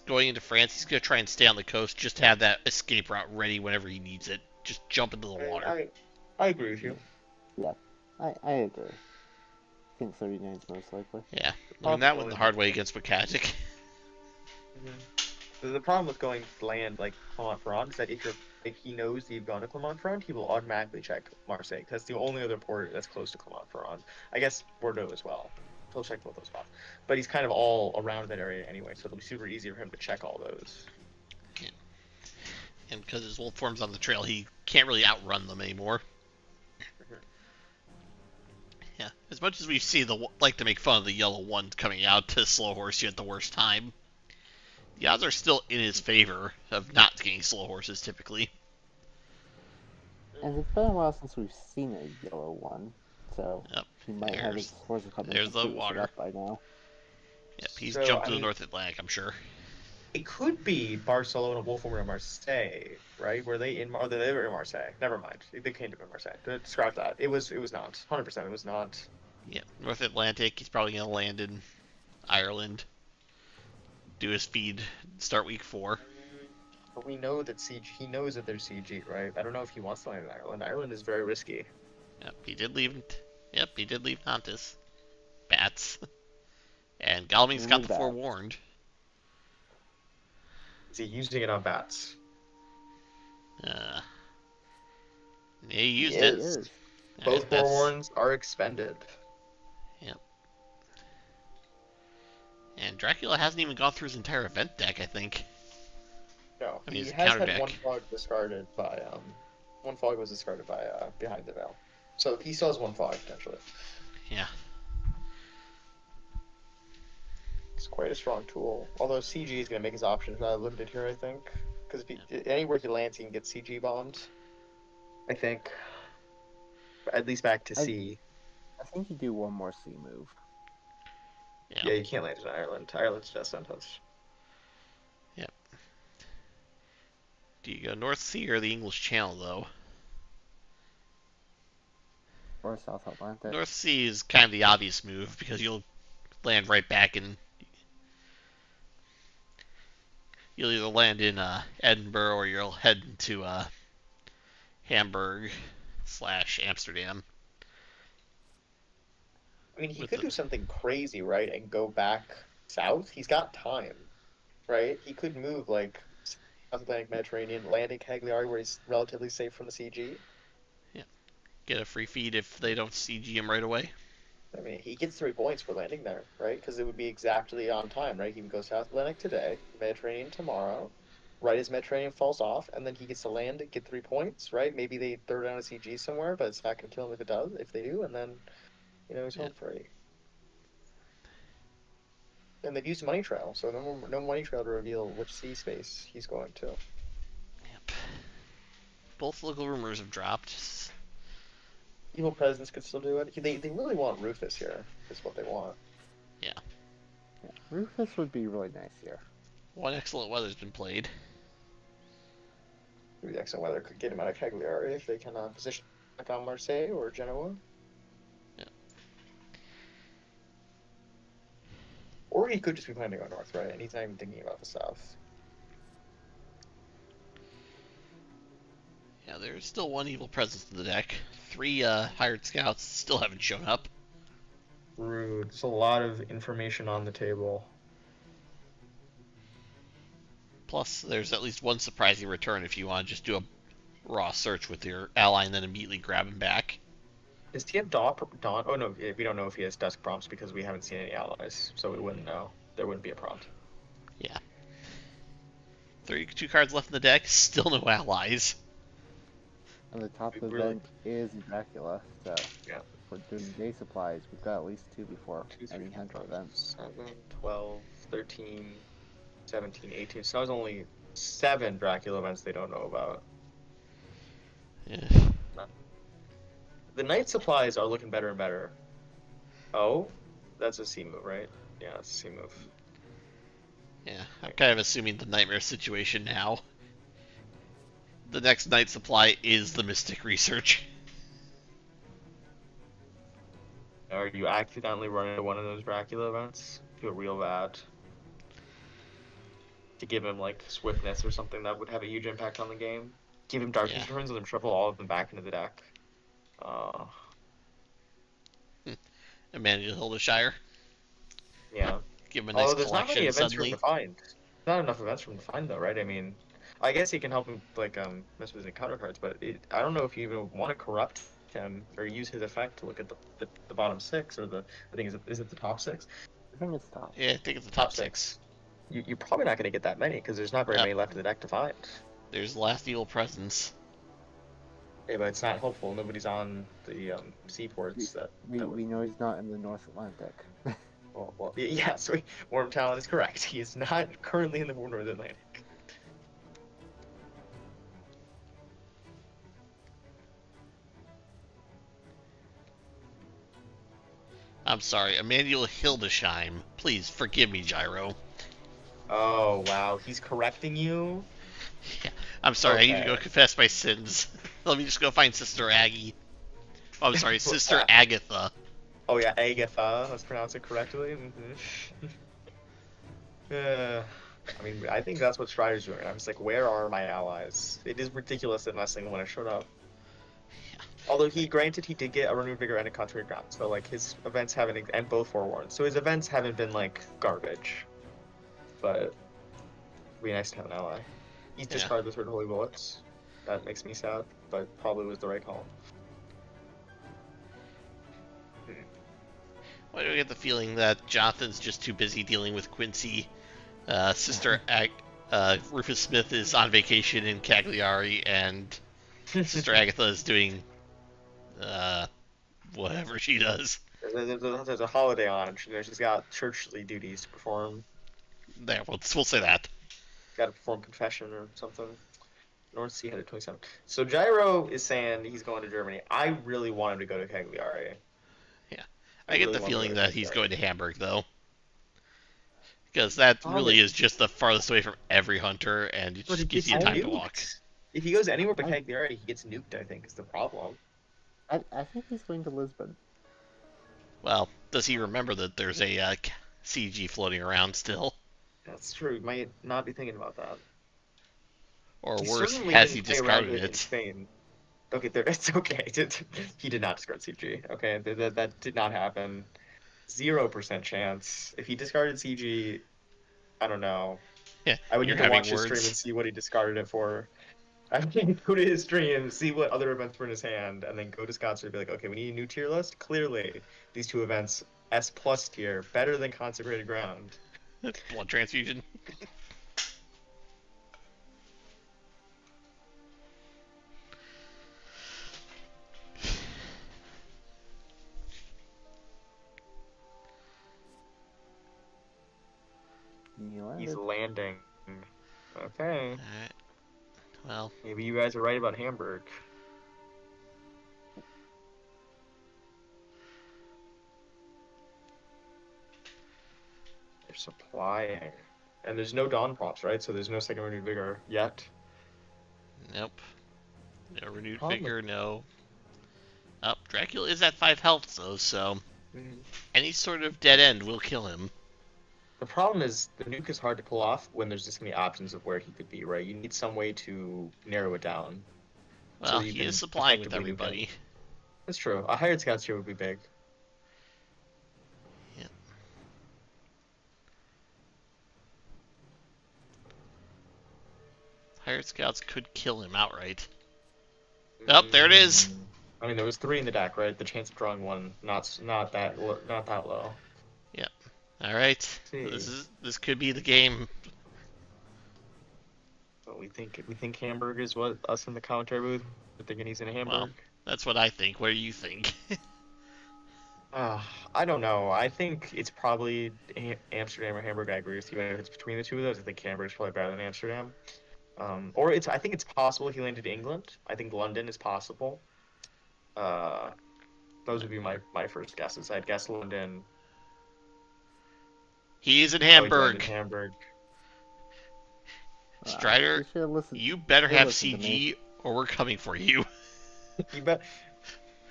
going into France, he's gonna try and stay on the coast, just to have that escape route ready whenever he needs it. Just jump into the water. I agree with you. Yeah, I agree. I think 39 is most likely. Yeah, learned that one the hard way against Makajic. The problem with going land like Clermont-Ferrand is that if he knows that you've gone to Clermont-Ferrand, he will automatically check Marseille. That's the only other port that's close to Clermont-Ferrand. I guess Bordeaux as well. He'll check both those spots. But he's kind of all around that area anyway, so it'll be super easy for him to check all those. Yeah. And because his wolf form's on the trail, he can't really outrun them anymore. Yeah, as much as we see like to make fun of the yellow one coming out to slow horse you at the worst time, the odds are still in his favor of not getting slow horses typically. And it's been a while since we've seen a yellow one, so he might have his horses coming. There's the water by now. Yep, he's jumped to the North Atlantic, I'm sure. It could be Barcelona, Wolfram, or Marseille, right? Were they in? Or they were in Marseille. Never mind. They came to Marseille. Scrap that. It was not. 100%. It was not. Yeah, North Atlantic. He's probably gonna land in Ireland. Do his feed. Start week 4. But we know that he knows that there's CG, right? I don't know if he wants to land in Ireland. Ireland is very risky. Yep, he did leave. Yep, he did leave Nantes. Bats. And Galming's got the forewarned. Is he using it on bats? He used it. Both forewarns are expended. Dracula hasn't even gone through his entire event deck, I think. No, I mean, he it's a has counter had one deck. fog discarded by one fog was discarded by Behind the Veil, so he still has one fog potentially. Yeah. It's quite a strong tool. Although CG is going to make his options limited here, I think, because anywhere he lands, he can get CG bombed. I think, at least back to C. I think you do one more C move. Yeah. Yeah, you can't land in Ireland. Ireland's just untouched. Yep. Do you go North Sea or the English Channel, though? Or South Atlantic. North Sea is kind of the obvious move because you'll land right back in. You'll either land in Edinburgh or you'll head into Hamburg/Amsterdam. I mean, he could do something crazy, right, and go back south. He's got time, right? He could move like South Atlantic Mediterranean, landing Cagliari where he's relatively safe from the CG. Yeah. Get a free feed if they don't CG him right away. I mean, he gets 3 points for landing there, right? Because it would be exactly on time, right? He would go South Atlantic today, Mediterranean tomorrow, right as Mediterranean falls off, and then he gets to land and get 3 points, right? Maybe they throw down a CG somewhere, but it's not going to kill him if they do, and then, he's home free. And they've used Money Trail, so no Money Trail to reveal which sea space he's going to. Yep. Both local rumors have dropped. Evil Presence could still do it. They really want Rufus here, is what they want. Yeah. Rufus would be really nice here. One excellent weather's been played. Maybe the excellent weather could get him out of Cagliari if they can position back on Marseille or Genoa. Yeah. Or he could just be planning to go north, right? And he's not even thinking about the south. Yeah, there's still one evil presence in the deck. 3 hired scouts still haven't shown up. Rude. There's a lot of information on the table. Plus, there's at least one surprising return if you want to just do a raw search with your ally and then immediately grab him back. Does he have Dawn? Oh, no, we don't know if he has Dusk prompts because we haven't seen any allies, so we wouldn't know. There wouldn't be a prompt. Yeah. 32 cards left in the deck, still no allies. And the top Really? event is Dracula, so Yeah. for doing day supplies, we've got at least 2 before 2, 3, any 4, hunter 5, events. 7, 12, 13, 17, 18. So that was only 7 Dracula events they don't know about. Yeah. The night supplies are looking better and better. Oh, that's a C move, right? Yeah, that's a C move. Yeah, I'm kind of assuming the nightmare situation now. The next night supply is the Mystic Research. Are you accidentally running into one of those Dracula events? Feel real bad. To give him like swiftness or something that would have a huge impact on the game. Give him darkness returns and then shuffle all of them back into the deck. Emmanuel Hildeshire. Yeah. Give him a nice There's not many collection events suddenly. for him to find. Not enough events for him to find though, right? I mean, I guess he can help him like mess with his encounter cards, but I don't know if you even want to corrupt him or use his effect to look at the bottom 6 or I think is it the top 6? I think it's top. Yeah, I think it's the top 6. You're probably not going to get that many because there's not very many left in the deck to find. There's the last evil presence. Yeah, but it's not helpful. Nobody's on the seaports We know he's not in the North Atlantic. Well, yes, Wyrmtalon is correct. He is not currently in the North Atlantic. I'm sorry, Emmanuel Hildesheim. Please forgive me, Gyro. Oh, wow. He's correcting you? Yeah, I'm sorry, Okay. I need to go confess my sins. Let me just go find Sister Aggie. Oh, I'm sorry, Sister Agatha. Oh, yeah, Agatha. Let's pronounce it correctly. I mean, I think that's what Strider's doing. I'm just like, where are my allies? It is ridiculous that not single one has showed up. Although he did get a Renewed Vigor and a Contrary Ground, so like his events haven't, and both forewarned. So his events haven't been like garbage. But it'd be nice to have an ally. He's discarded the Third Holy Bullets. That makes me sad, but probably was the right call. Why do I get the feeling that Jonathan's just too busy dealing with Quincy? Rufus Smith is on vacation in Cagliari, and Sister Agatha is doing whatever she does. There's a holiday on. She's got churchly duties to perform. There, we'll say that. Got to perform confession or something. North Sea headed 27. So Gyro is saying he's going to Germany. I really want him to go to Cagliari. Yeah, I get really the want him to feeling go to that he's Cagliari. going to Hamburg, though. Because that really is just the farthest away from every hunter, and it But just he gives gets you time to nuked. walk. If he goes anywhere but Cagliari, he gets nuked, I think, is the problem. I think he's going to Lisbon. Well, does he remember that there's a CG floating around still? That's true. He might not be thinking about that. Or He worse, certainly has he didn't play around discarded with it in it? Spain. Okay, it's okay. He did not discard CG. Okay, that did not happen. 0% chance. If he discarded CG, I don't know. Yeah, I would you're need to having watch his stream and words. see what he discarded it for. I would go to his stream, see what other events were in his hand, and then go to Scott's and be like, okay, we need a new tier list. Clearly, these two events, S plus tier, better than Consecrated Ground. Blood transfusion. He's landing. Okay. Alright. Well, Maybe you guys are right about Hamburg. They're supplying. And there's no Dawn props, right? So there's no second renewed vigor yet. nope. No renewed Problem. vigor, no. Dracula is at 5 health, though, so any sort of dead end will kill him. The problem is the nuke is hard to pull off when there's this many options of where he could be, right? You need some way to narrow it down. Well, you he can is supplying with effectively nuke him. everybody. That's true. A hired scout here would be big. Yeah. Hired scouts could kill him outright. Oh, there it is. I mean, there was 3 in the deck, right? The chance of drawing one, not that low. Yep. All right. See. This could be the game. But we think Hamburg is what us in the commentary booth. We're thinking he's in Hamburg. Well, that's what I think. What do you think? I don't know. I think it's probably Amsterdam or Hamburg. I agree with you. If it's between the two of those, I think Hamburg's probably better than Amsterdam. I think it's possible he landed in England. I think London is possible. Those would be my first guesses. I'd guess London. He's in Oh, he landed Hamburg. in Hamburg. Strider, you better have CG or we're coming for you. You bet.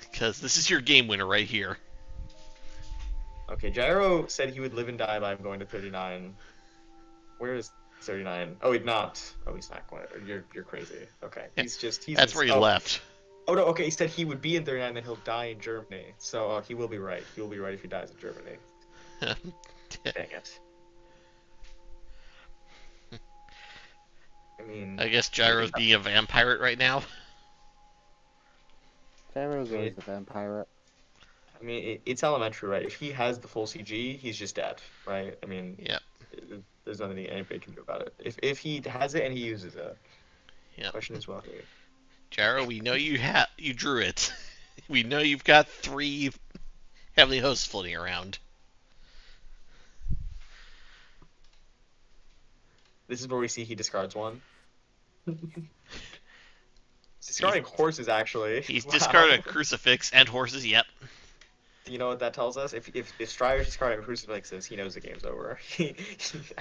Because this is your game winner right here. Okay, Gyro said he would live and die by him going to 39. Where is 39? Oh, he's not. Oh, he's not going. You're crazy. Okay, he's That's where he left. Oh no. Okay, he said he would be in 39, then he'll die in Germany. So he will be right. He will be right if he dies in Germany. Dang it. I mean, I guess Gyro's being a vampire right now. Gyro's always a vampire. I mean, it's elementary, right? If he has the full CG, he's just dead, right? I mean, Yep. There's nothing anybody can do about it. If he has it and he uses it, Yep. question is well here. Gyro, we know you drew it. We know you've got 3 heavenly hosts floating around. This is where we see he discards one. Discarding horses, actually. He's Wow. discarded a crucifix and horses. Yep. You know what that tells us? If Strider's discarding crucifixes, he knows the game's over. I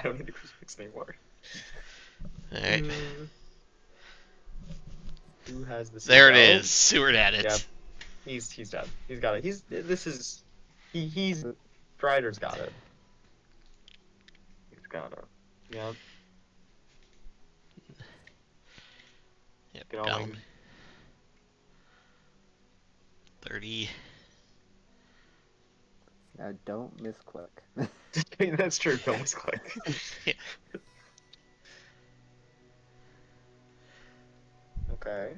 don't need the crucifix anymore. All right. Who has the? There it is. Seward at it. Yeah. He's dead. He's got it. He's Strider's got it. He's got it. Yep. Yep. Going. Down. 30. Now don't misclick. That's true. Don't misclick. Yeah. Okay.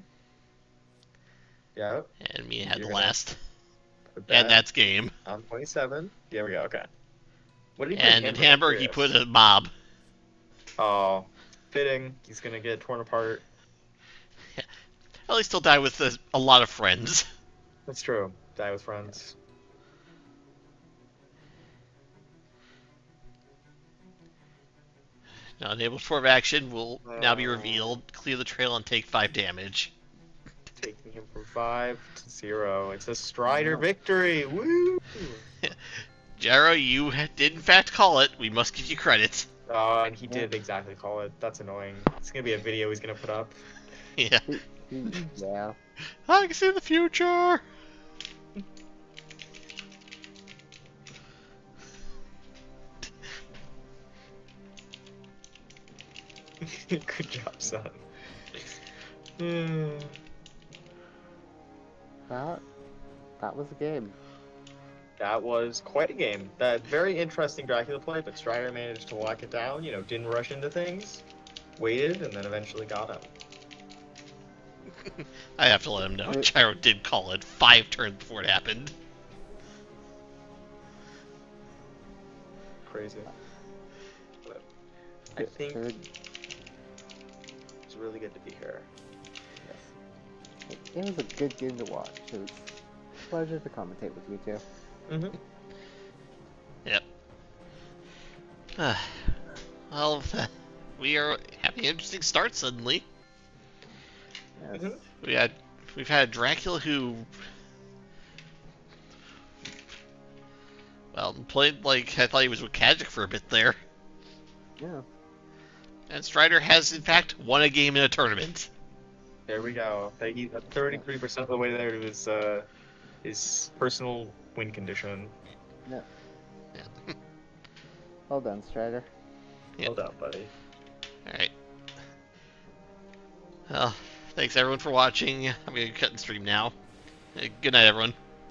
Yep. And me had the You're last. Put And that that's game. on 27. There we go. Okay. What did he put And in Hamburg, he put a mob. Oh, fitting. He's gonna get torn apart. At least he'll die with a lot of friends. That's true. Die with friends. Now, enabled form of action will now be revealed. Clear the trail and take 5 damage. Taking him from 5 to 0. It's a Strider victory. Woo! Gyro, you did in fact call it. We must give you credit. And he did exactly call it. That's annoying. It's gonna be a video he's gonna put up. Yeah. Yeah. I can see the future. Good job, son. That was a game. That was quite a game. That very interesting Dracula play, but Strider managed to lock it down. You know, didn't rush into things, waited, and then eventually got him. I have to let him know. Gyro did call it 5 turns before it happened. Crazy. But I think it's really good to be here. Yes. It was a good game to watch. It was a pleasure to commentate with you two. Mm-hmm. Yep. Well, we are having an interesting start suddenly. Yes. Mm-hmm. We've had Dracula who, well, played like I thought he was with Kajic for a bit there. Yeah. And Strider has in fact won a game in a tournament. There we go. He's 33% of the way there to his personal win condition. Yeah. Yeah. Well done, Strider. Yep. Well done, buddy. Alright. Well, thanks everyone for watching. I'm going to cut and stream now. Good night, everyone.